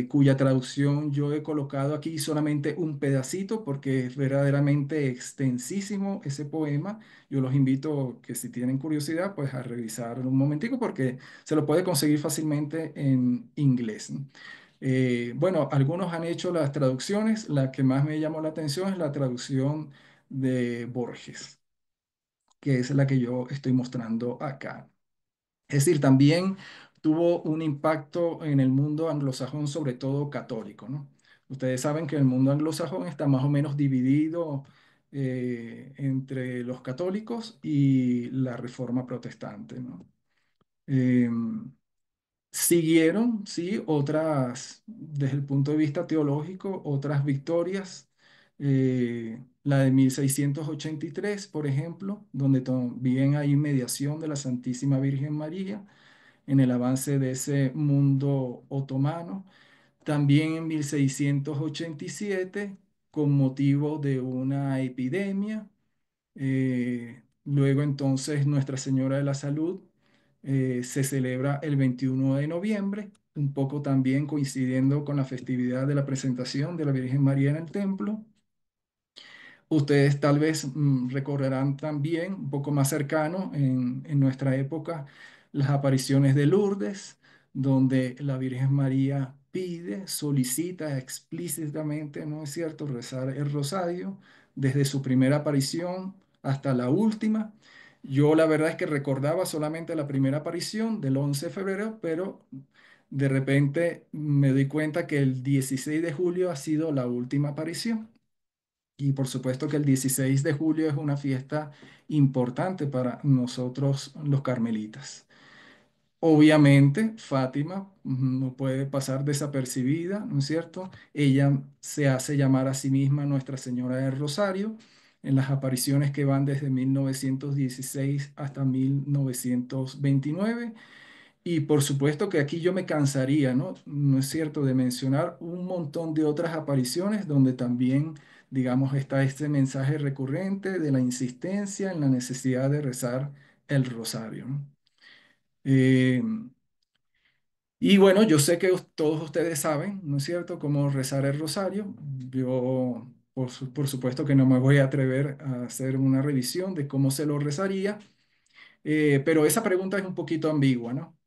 [SPEAKER 4] cuya traducción yo he colocado aquí solamente un pedacito porque es verdaderamente extensísimo ese poema. Yo los invito que si tienen curiosidad, pues a revisar un momentico porque se lo puede conseguir fácilmente en inglés, ¿no? Bueno, algunos han hecho las traducciones. La que más me llamó la atención es la traducción de Borges, que es la que yo estoy mostrando acá. Es decir, también tuvo un impacto en el mundo anglosajón, sobre todo católico, ¿no? Ustedes saben que el mundo anglosajón está más o menos dividido entre los católicos y la reforma protestante, ¿no? Em, Siguieron, sí, otras, desde el punto de vista teológico, otras victorias. La de 1683, por ejemplo, donde también hay mediación de la Santísima Virgen María en el avance de ese mundo otomano. También en 1687, con motivo de una epidemia. Luego entonces Nuestra Señora de la Salud se celebra el 21 de noviembre, un poco también coincidiendo con la festividad de la presentación de la Virgen María en el templo. Ustedes tal vez recordarán también, un poco más cercano en nuestra época, las apariciones de Lourdes, donde la Virgen María pide, solicita explícitamente, ¿no es cierto?, rezar el rosario desde su primera aparición hasta la última. Yo la verdad es que recordaba solamente la primera aparición del 11 de febrero, pero de repente me doy cuenta que el 16 de julio ha sido la última aparición. Y por supuesto que el 16 de julio es una fiesta importante para nosotros los carmelitas. Obviamente, Fátima no puede pasar desapercibida, ¿no es cierto? Ella se hace llamar a sí misma Nuestra Señora del Rosario en las apariciones que van desde 1916 hasta 1929. Y por supuesto que aquí yo me cansaría, ¿no? ¿No es cierto?, de mencionar un montón de otras apariciones donde también, digamos, está este mensaje recurrente de la insistencia en la necesidad de rezar el rosario, ¿no? Eh, y bueno, yo sé que todos ustedes saben, ¿no es cierto?, cómo rezar el rosario. Yo, por supuesto que no me voy a atrever a hacer una revisión de cómo se lo rezaría, pero esa pregunta es un poquito ambigua, ¿no?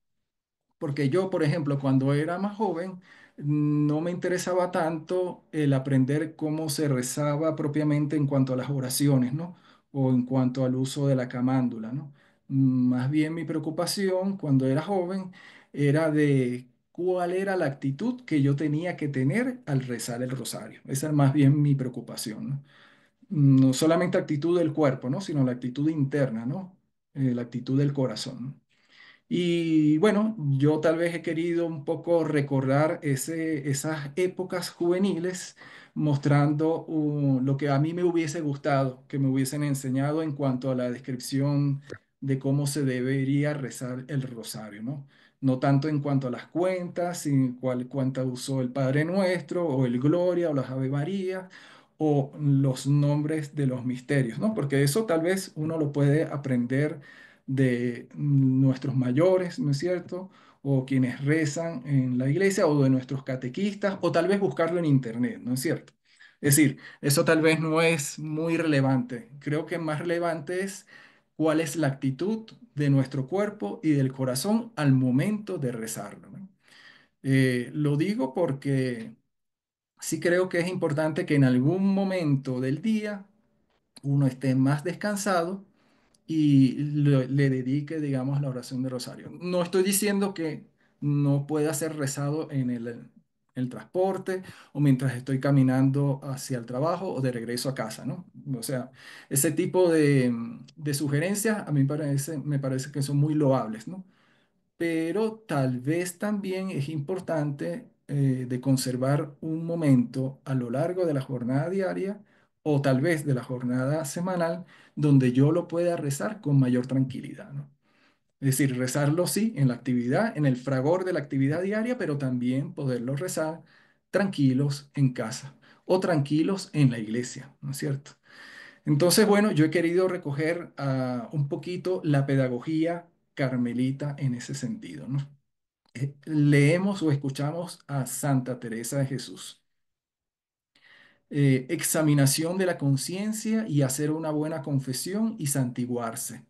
[SPEAKER 4] Porque yo, por ejemplo, cuando era más joven, no me interesaba tanto el aprender cómo se rezaba propiamente en cuanto a las oraciones, ¿no? O en cuanto al uso de la camándula, ¿no? Más bien mi preocupación cuando era joven era de cuál era la actitud que yo tenía que tener al rezar el rosario. Esa es más bien mi preocupación, ¿no? No solamente actitud del cuerpo, ¿no? Sino la actitud interna, ¿no? La actitud del corazón, ¿no? Y bueno, yo tal vez he querido un poco recordar esas épocas juveniles mostrando lo que a mí me hubiese gustado, que me hubiesen enseñado en cuanto a la descripción de cómo se debería rezar el rosario, ¿no? No tanto en cuanto a las cuentas, sin cuánta usó el Padre Nuestro, o el Gloria, o las Ave María, o los nombres de los misterios, ¿no? Porque eso tal vez uno lo puede aprender de nuestros mayores, ¿no es cierto? O quienes rezan en la iglesia, o de nuestros catequistas, o tal vez buscarlo en internet, ¿no es cierto? Es decir, eso tal vez no es muy relevante. Creo que más relevante es cuál es la actitud de nuestro cuerpo y del corazón al momento de rezarlo, ¿no? Lo digo porque sí creo que es importante que en algún momento del día uno esté más descansado y le dedique, digamos, la oración de rosario. No estoy diciendo que no pueda ser rezado en el transporte, o mientras estoy caminando hacia el trabajo o de regreso a casa, ¿no? O sea, ese tipo de sugerencias a mí me parece que son muy loables, ¿no? Pero tal vez también es importante de conservar un momento a lo largo de la jornada diaria, o tal vez de la jornada semanal, donde yo lo pueda rezar con mayor tranquilidad, ¿no? Es decir, rezarlo sí en la actividad, en el fragor de la actividad diaria, pero también poderlo rezar tranquilos en casa o tranquilos en la iglesia, ¿no es cierto? Entonces, bueno, yo he querido recoger un poquito la pedagogía carmelita en ese sentido, ¿no? Leemos o escuchamos a Santa Teresa de Jesús. Examinación de la conciencia y hacer una buena confesión y santiguarse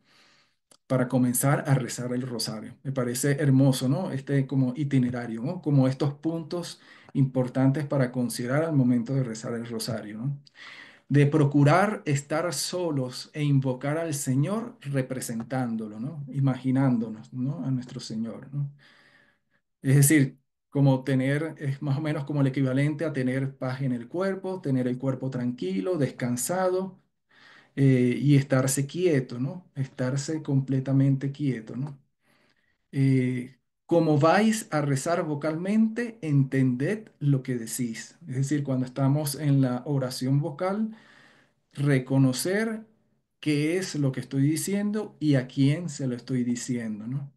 [SPEAKER 4] para comenzar a rezar el rosario. Me parece hermoso, ¿no? Este como itinerario, ¿no? Como estos puntos importantes para considerar al momento de rezar el rosario, ¿no? De procurar estar solos e invocar al Señor representándolo, ¿no? Imaginándonos, ¿no? A nuestro Señor, ¿no? Es decir, como tener, es más o menos como el equivalente a tener paz en el cuerpo, tener el cuerpo tranquilo, descansado, y estarse quieto, ¿no? Estarse completamente quieto, ¿no? Como vais a rezar vocalmente, entended lo que decís. Es decir, cuando estamos en la oración vocal, reconocer qué es lo que estoy diciendo y a quién se lo estoy diciendo, ¿no?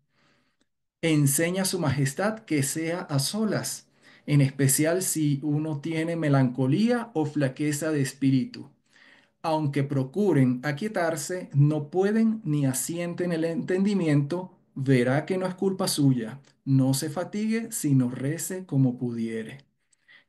[SPEAKER 4] Enseña a su majestad que sea a solas, en especial si uno tiene melancolía o flaqueza de espíritu. Aunque procuren aquietarse, no pueden ni asienten el entendimiento, verá que no es culpa suya. No se fatigue, sino rece como pudiere.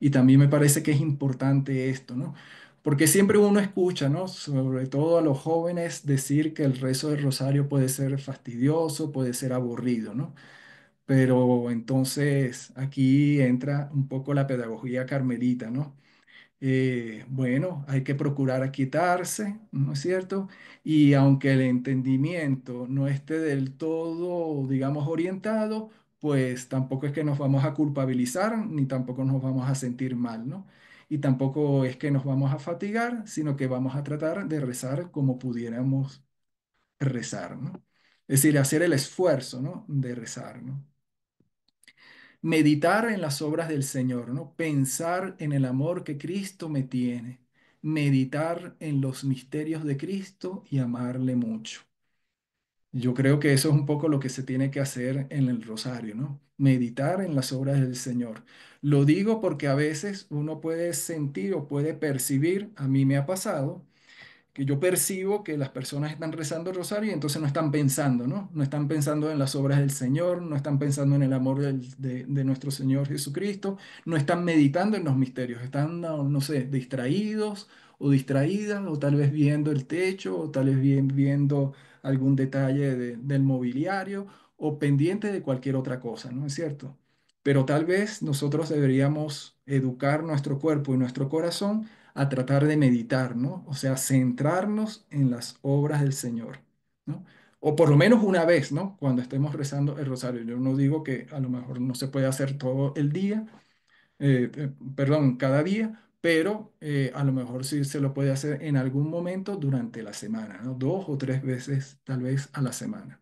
[SPEAKER 4] Y también me parece que es importante esto, ¿no? Porque siempre uno escucha, ¿no? Sobre todo a los jóvenes, decir que el rezo del rosario puede ser fastidioso, puede ser aburrido, ¿no? Pero entonces aquí entra un poco la pedagogía carmelita, ¿no? Bueno, hay que procurar aquietarse, ¿no es cierto? Y aunque el entendimiento no esté del todo, digamos, orientado, pues tampoco es que nos vamos a culpabilizar, ni tampoco nos vamos a sentir mal, ¿no? Y tampoco es que nos vamos a fatigar, sino que vamos a tratar de rezar como pudiéramos rezar, ¿no? Es decir, hacer el esfuerzo, ¿no? De rezar, ¿no? Meditar en las obras del Señor, ¿no? Pensar en el amor que Cristo me tiene. Meditar en los misterios de Cristo y amarle mucho. Yo creo que eso es un poco lo que se tiene que hacer en el rosario, ¿no? Meditar en las obras del Señor. Lo digo porque a veces uno puede sentir o puede percibir, a mí me ha pasado, que yo percibo que las personas están rezando el rosario y entonces no están pensando, ¿no? No están pensando en las obras del Señor, no están pensando en el amor de nuestro Señor Jesucristo, no están meditando en los misterios, están, no sé, distraídos o distraídas, o tal vez viendo el techo, o tal vez viendo algún detalle del mobiliario, o pendiente de cualquier otra cosa, ¿no es cierto? Pero tal vez nosotros deberíamos educar nuestro cuerpo y nuestro corazón a tratar de meditar, ¿no? O sea, centrarnos en las obras del Señor, ¿no? O por lo menos una vez, ¿no? Cuando estemos rezando el rosario. Yo no digo que a lo mejor no se puede hacer todo el día, perdón, cada día, pero a lo mejor sí se lo puede hacer en algún momento durante la semana, ¿no? 2 o 3 veces tal vez a la semana,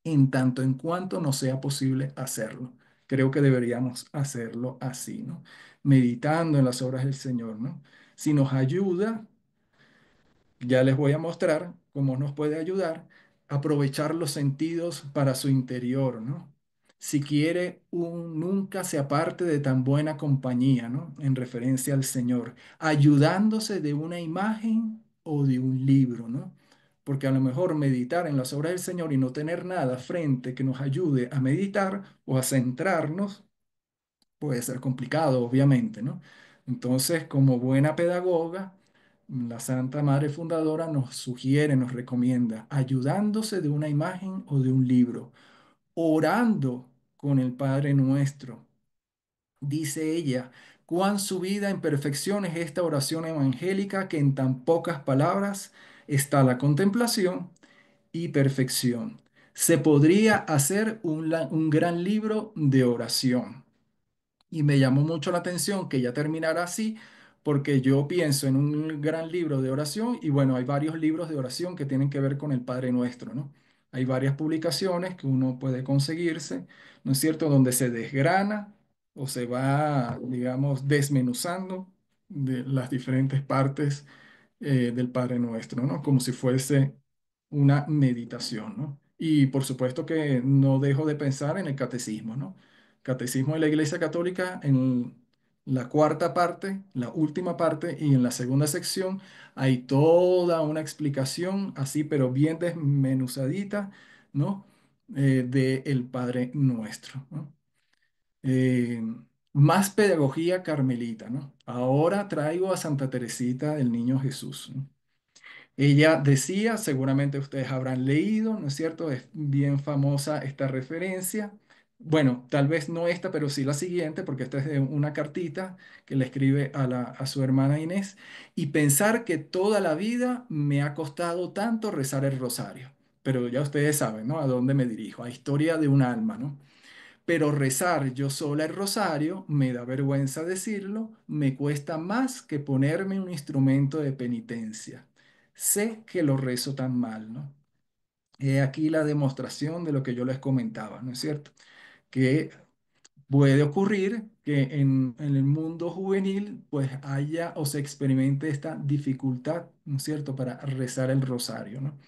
[SPEAKER 4] en tanto en cuanto no sea posible hacerlo. Creo que deberíamos hacerlo así, ¿no? Meditando en las obras del Señor, ¿no? Si nos ayuda, ya les voy a mostrar cómo nos puede ayudar a aprovechar los sentidos para su interior, ¿no? Si quiere, nunca se aparte de tan buena compañía, ¿no? En referencia al Señor, ayudándose de una imagen o de un libro, ¿no? Porque a lo mejor meditar en las obras del Señor y no tener nada frente que nos ayude a meditar o a centrarnos, puede ser complicado, obviamente, ¿no? Entonces, como buena pedagoga, la Santa Madre Fundadora nos sugiere, nos recomienda, ayudándose de una imagen o de un libro, orando con el Padre Nuestro. Dice ella, cuán subida en perfección es esta oración evangélica que en tan pocas palabras está la contemplación y perfección. Se podría hacer un gran libro de oración. Y me llamó mucho la atención que ya terminara así, porque yo pienso en un gran libro de oración y bueno, hay varios libros de oración que tienen que ver con el Padre Nuestro, ¿no? Hay varias publicaciones que uno puede conseguirse, ¿no es cierto?, donde se desgrana o se va, digamos, desmenuzando de las diferentes partes del Padre Nuestro, ¿no? Como si fuese una meditación, ¿no? Y por supuesto que no dejo de pensar en el catecismo, ¿no? Catecismo de la Iglesia Católica en la cuarta parte, la última parte y en la segunda sección hay toda una explicación así, pero bien desmenuzadita, ¿no? De el Padre Nuestro, ¿no? Eh, Más pedagogía carmelita, ¿no? Ahora traigo a Santa Teresita del Niño Jesús, ¿no? Ella decía, seguramente ustedes habrán leído, ¿no es cierto? Es bien famosa esta referencia. Bueno, tal vez no esta, pero sí la siguiente, porque esta es de una cartita que le escribe a su hermana Inés. Y pensar que toda la vida me ha costado tanto rezar el rosario. Pero ya ustedes saben, ¿no? A dónde me dirijo, a historia de un alma, ¿no? Pero rezar yo sola el rosario, me da vergüenza decirlo, me cuesta más que ponerme un instrumento de penitencia. Sé que lo rezo tan mal, ¿no? He aquí la demostración de lo que yo les comentaba, ¿no es cierto? Que puede ocurrir que en el mundo juvenil pues haya o se experimente esta dificultad, ¿no es cierto?, para rezar el rosario, ¿no?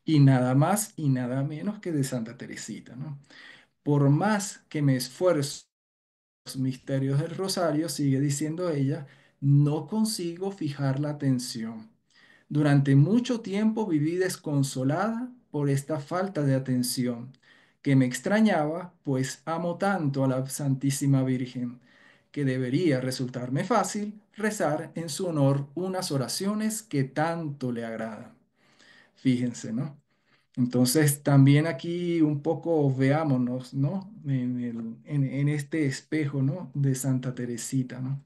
[SPEAKER 4] Y nada más y nada menos que de Santa Teresita, ¿no? Por más que me esfuerzo los misterios del rosario, sigue diciendo ella, no consigo fijar la atención. Durante mucho tiempo viví desconsolada por esta falta de atención, que me extrañaba, pues amo tanto a la Santísima Virgen, que debería resultarme fácil rezar en su honor unas oraciones que tanto le agradan. Fíjense, ¿no? Entonces, también aquí un poco veámonos, ¿no? En este espejo, ¿no? De Santa Teresita, ¿no?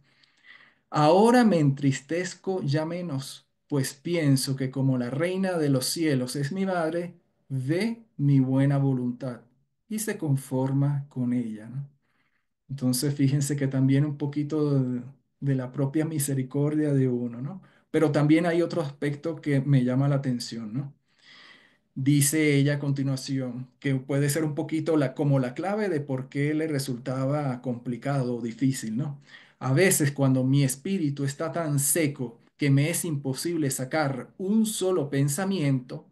[SPEAKER 4] Ahora me entristezco ya menos, pues pienso que como la reina de los cielos es mi madre, ve mi buena voluntad y se conforma con ella, ¿no? Entonces, fíjense que también un poquito de la propia misericordia de uno, ¿no? Pero también hay otro aspecto que me llama la atención, ¿no? Dice ella a continuación, que puede ser un poquito como la clave de por qué le resultaba complicado o difícil, ¿no? A veces cuando mi espíritu está tan seco que me es imposible sacar un solo pensamiento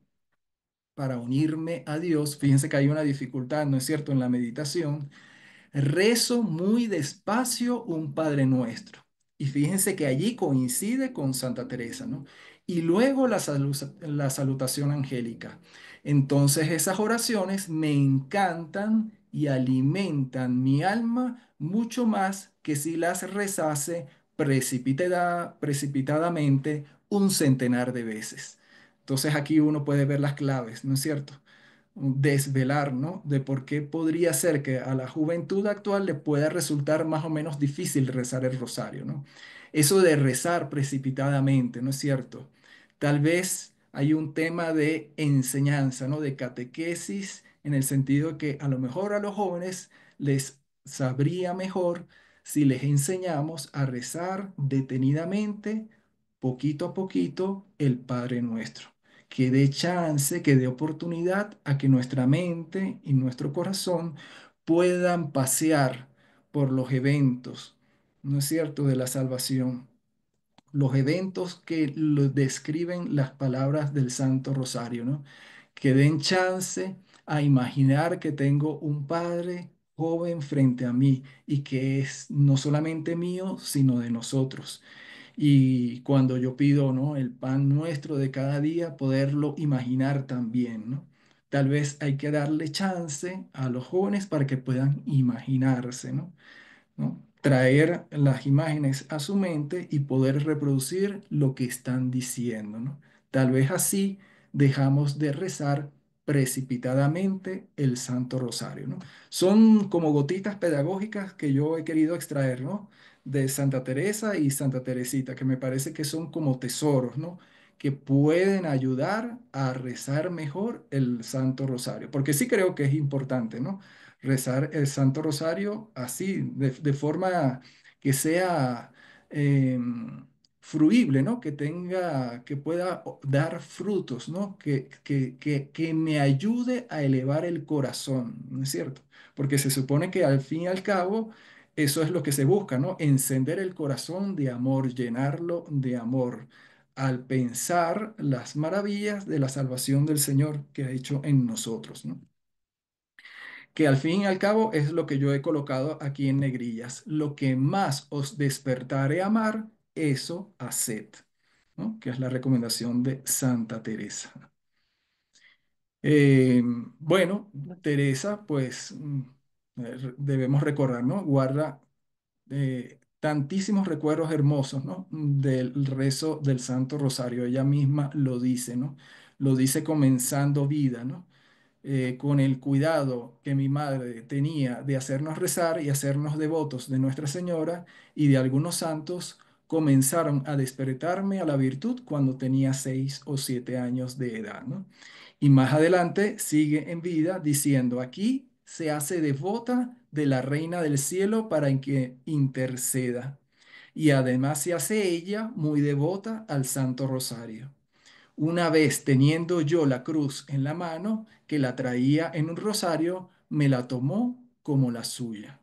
[SPEAKER 4] para unirme a Dios, fíjense que hay una dificultad, ¿no es cierto?, en la meditación. Rezo muy despacio un Padre Nuestro. Y fíjense que allí coincide con Santa Teresa, ¿no? Y luego la salutación angélica. Entonces esas oraciones me encantan y alimentan mi alma mucho más que si las rezase precipitadamente un centenar de veces. Entonces aquí uno puede ver las claves, ¿no es cierto? Desvelar, ¿no? De por qué podría ser que a la juventud actual le pueda resultar más o menos difícil rezar el rosario, ¿no? Eso de rezar precipitadamente, ¿no es cierto? Tal vez hay un tema de enseñanza, ¿no? De catequesis, en el sentido de que a lo mejor a los jóvenes les sabría mejor si les enseñamos a rezar detenidamente, poquito a poquito, el Padre Nuestro, que dé chance, que dé oportunidad a que nuestra mente y nuestro corazón puedan pasear por los eventos, ¿no es cierto?, de la salvación, los eventos que lo describen las palabras del Santo Rosario, ¿no? Que den chance a imaginar que tengo un Padre joven frente a mí y que es no solamente mío, sino de nosotros. Y cuando yo pido, ¿no?, el pan nuestro de cada día, poderlo imaginar también, ¿no? Tal vez hay que darle chance a los jóvenes para que puedan imaginarse, ¿no? Traer las imágenes a su mente y poder reproducir lo que están diciendo, ¿no? Tal vez así dejamos de rezar precipitadamente el Santo Rosario, ¿no? Son como gotitas pedagógicas que yo he querido extraer, ¿no?, de Santa Teresa y Santa Teresita, que me parece que son como tesoros, ¿no?, que pueden ayudar a rezar mejor el Santo Rosario, porque sí creo que es importante, ¿no?, rezar el Santo Rosario así, de forma que sea eh, fruible, ¿no? Que tenga, que pueda dar frutos, ¿no? Que me ayude a elevar el corazón, ¿no es cierto? Porque se supone que al fin y al cabo eso es lo que se busca, ¿no? Encender el corazón de amor, llenarlo de amor al pensar las maravillas de la salvación del Señor que ha hecho en nosotros, ¿no? Que al fin y al cabo es lo que yo he colocado aquí en negrillas. Lo que más os despertare a amar, eso haced, ¿no? Que es la recomendación de Santa Teresa. Eh, bueno, Teresa, pues debemos recordar, ¿no? Guarda tantísimos recuerdos hermosos, ¿no?, del rezo del Santo Rosario. Ella misma lo dice, ¿no? Lo dice comenzando vida, ¿no? Con el cuidado que mi madre tenía de hacernos rezar y hacernos devotos de Nuestra Señora y de algunos santos, comenzaron a despertarme a la virtud cuando tenía 6 o 7 años de edad, ¿no? Y más adelante sigue en vida diciendo, aquí se hace devota de la Reina del Cielo para que interceda. Y además se hace ella muy devota al Santo Rosario. Una vez teniendo yo la cruz en la mano, que la traía en un rosario, me la tomó como la suya.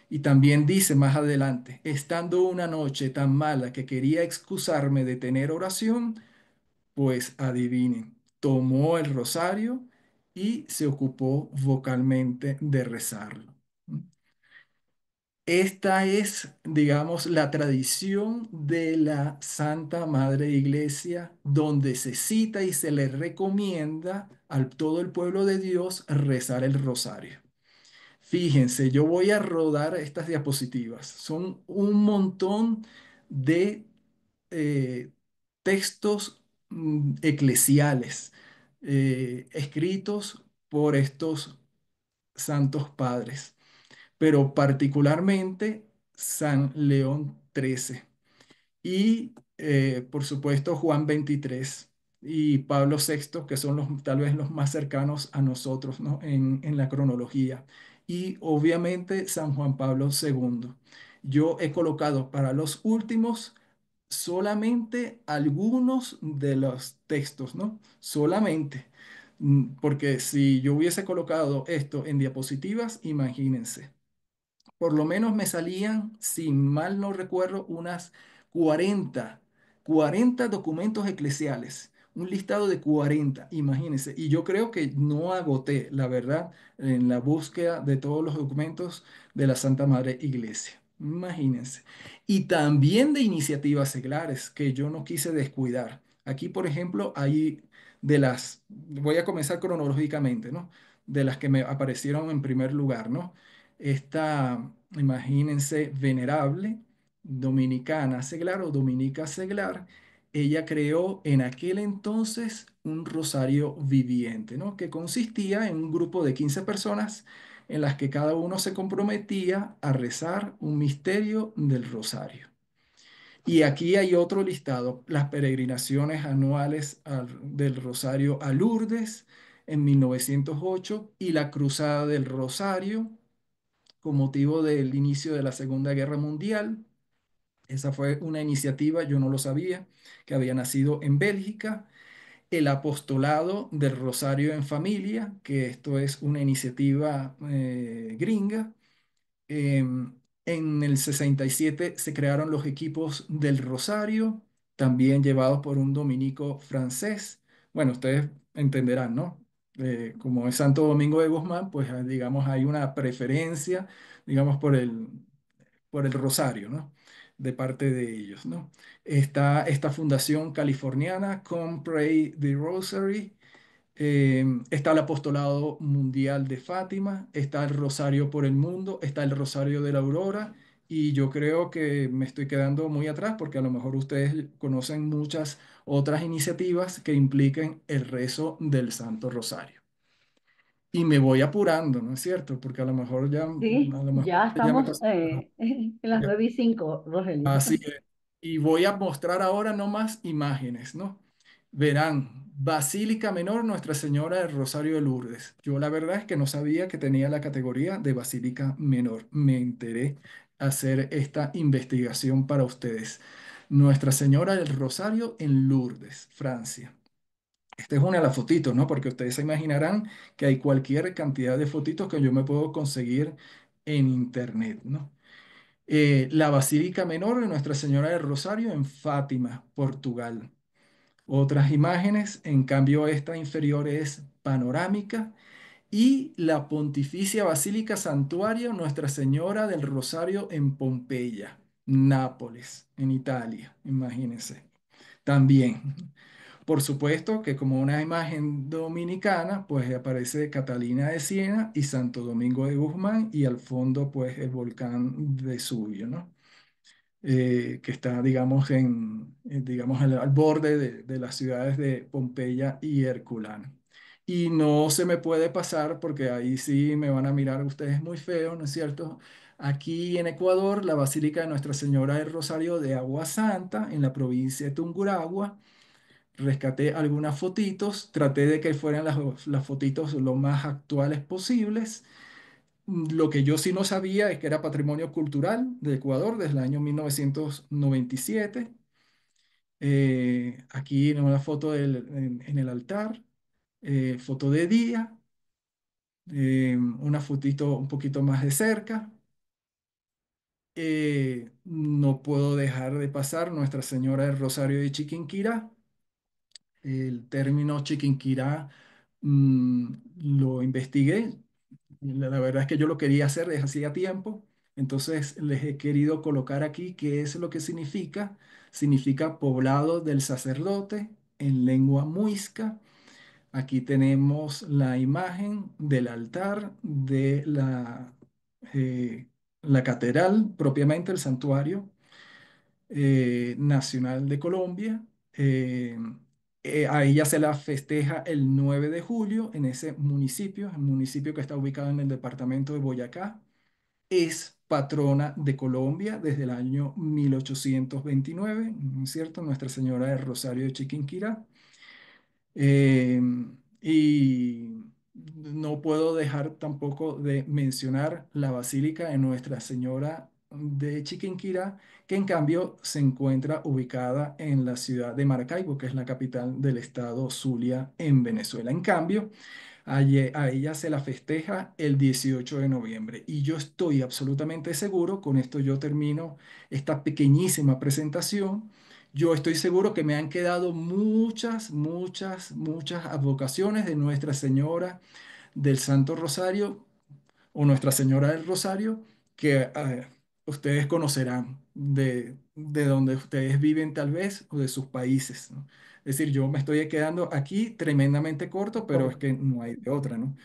[SPEAKER 4] Y también dice más adelante, estando una noche tan mala que quería excusarme de tener oración, pues adivinen, tomó el rosario y se ocupó vocalmente de rezarlo. Esta es, digamos, la tradición de la Santa Madre Iglesia, donde se cita y se le recomienda a todo el pueblo de Dios rezar el rosario. Fíjense, yo voy a rodar estas diapositivas. Son un montón de eh, textos eclesiales escritos por estos santos padres, pero particularmente San León XIII y por supuesto Juan XXIII y Pablo VI, que son tal vez los más cercanos a nosotros, ¿no?, en la cronología, y obviamente San Juan Pablo II. Yo he colocado para los últimos solamente algunos de los textos, ¿no? Solamente. Porque si yo hubiese colocado esto en diapositivas, imagínense. Por lo menos me salían, si mal no recuerdo, unas 40 40 documentos eclesiales, un listado de 40, imagínense. Y yo creo que no agoté, la verdad, en la búsqueda de todos los documentos de la Santa Madre Iglesia. Imagínense. Y también de iniciativas seglares que yo no quise descuidar. Aquí, por ejemplo, hay voy a comenzar cronológicamente, ¿no? De las que me aparecieron en primer lugar, ¿no? Esta, imagínense, venerable dominicana seglar o dominica seglar, ella creó en aquel entonces un rosario viviente, ¿no? Que consistía en un grupo de 15 personas en las que cada uno se comprometía a rezar un misterio del rosario. Y aquí hay otro listado, las peregrinaciones anuales del Rosario a Lourdes en 1908 y la Cruzada del Rosario con motivo del inicio de la Segunda Guerra Mundial. Esa fue una iniciativa, yo no lo sabía, que había nacido en Bélgica. El Apostolado del Rosario en Familia, que esto es una iniciativa gringa. En el 67 se crearon los equipos del Rosario, también llevados por un dominico francés. Bueno, ustedes entenderán, ¿no? Como es Santo Domingo de Guzmán, pues digamos hay una preferencia, digamos, por el Rosario, ¿no? De parte de ellos, ¿no? Está esta fundación californiana, Come Pray the Rosary, está el Apostolado Mundial de Fátima, está el Rosario por el Mundo, está el Rosario de la Aurora, y yo creo que me estoy quedando muy atrás porque a lo mejor ustedes conocen muchas otras iniciativas que impliquen el rezo del Santo Rosario. Y me voy apurando, ¿no es cierto? Porque a lo mejor
[SPEAKER 3] Sí, ya
[SPEAKER 4] ya me
[SPEAKER 3] estamos
[SPEAKER 4] pasó.
[SPEAKER 3] en las 9:05, Rogelio.
[SPEAKER 4] Así es. Y voy a mostrar ahora nomás imágenes, ¿no? Verán, Basílica Menor Nuestra Señora del Rosario de Lourdes. Yo la verdad es que no sabía que tenía la categoría de Basílica Menor. Me enteré hacer esta investigación para ustedes. Nuestra Señora del Rosario en Lourdes, Francia. Esta es una de las fotitos, ¿no? Porque ustedes se imaginarán que hay cualquier cantidad de fotitos que yo me puedo conseguir en internet, ¿no? La Basílica Menor de Nuestra Señora del Rosario en Fátima, Portugal. Otras imágenes, en cambio esta inferior es panorámica. Y la Pontificia Basílica Santuario Nuestra Señora del Rosario en Pompeya, Nápoles, en Italia, imagínense. También. Por supuesto que como una imagen dominicana, pues aparece Catalina de Siena y Santo Domingo de Guzmán y al fondo pues el volcán Vesubio, ¿no? Que está, digamos, digamos, al borde de las ciudades de Pompeya y Herculano. Y no se me puede pasar porque ahí sí me van a mirar ustedes muy feo, ¿no es cierto? Aquí en Ecuador, la Basílica de Nuestra Señora del Rosario de Agua Santa, en la provincia de Tungurahua. Rescaté algunas fotitos, traté de que fueran las fotitos lo más actuales posibles. Lo que yo sí no sabía es que era patrimonio cultural de Ecuador desde el año 1997. Aquí en una foto en el altar, foto de día, una fotito un poquito más de cerca. No puedo dejar de pasar Nuestra Señora del Rosario de Chiquinquirá. El término Chiquinquirá lo investigué. La verdad es que yo lo quería hacer desde hacía tiempo. Entonces les he querido colocar aquí qué es lo que significa. Significa poblado del sacerdote en lengua muisca. Aquí tenemos la imagen del altar de la catedral, propiamente el santuario nacional de Colombia. Eh, a ella se la festeja el 9 de julio en ese municipio, el municipio que está ubicado en el departamento de Boyacá. Es patrona de Colombia desde el año 1829, ¿no es cierto? Nuestra Señora del Rosario de Chiquinquirá. Eh, y no puedo dejar tampoco de mencionar la Basílica de Nuestra Señora de Chiquinquirá, que en cambio se encuentra ubicada en la ciudad de Maracaibo, que es la capital del estado Zulia en Venezuela. En cambio, a ella se la festeja el 18 de noviembre y yo estoy absolutamente seguro, con esto yo termino esta pequeñísima presentación, yo estoy seguro que me han quedado muchas, muchas, muchas advocaciones de Nuestra Señora del Santo Rosario o Nuestra Señora del Rosario que ustedes conocerán de donde ustedes viven tal vez o de sus países, ¿no? Es decir, yo me estoy quedando aquí tremendamente corto, pero es
[SPEAKER 3] Correcto.
[SPEAKER 4] que no hay de otra, ¿no?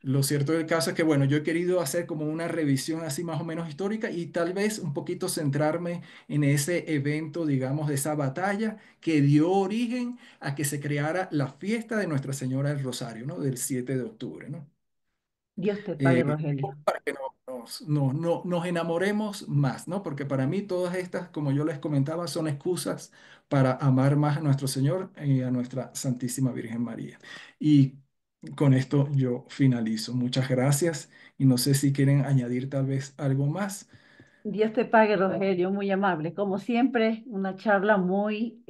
[SPEAKER 4] Lo cierto del caso es que, bueno, yo he querido hacer como una revisión así más o menos histórica y tal vez un poquito centrarme en ese evento, digamos, de esa batalla que dio origen a que se creara la fiesta de Nuestra Señora del Rosario, ¿no? Del 7 de octubre, ¿no?
[SPEAKER 3] Dios te pague,
[SPEAKER 4] Eh,
[SPEAKER 3] Rogelio.
[SPEAKER 4] para que nos enamoremos más, ¿no? Porque para mí todas estas, como yo les comentaba, son excusas para amar más a nuestro Señor y a nuestra Santísima Virgen María. Y con esto yo finalizo. Muchas gracias y no sé si quieren añadir tal vez algo más.
[SPEAKER 3] Dios te pague, Rogelio, muy amable. Como siempre, una charla muy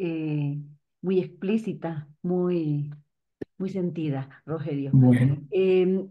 [SPEAKER 3] explícita, muy sentida, Rogelio.
[SPEAKER 4] Bueno.
[SPEAKER 3] Em,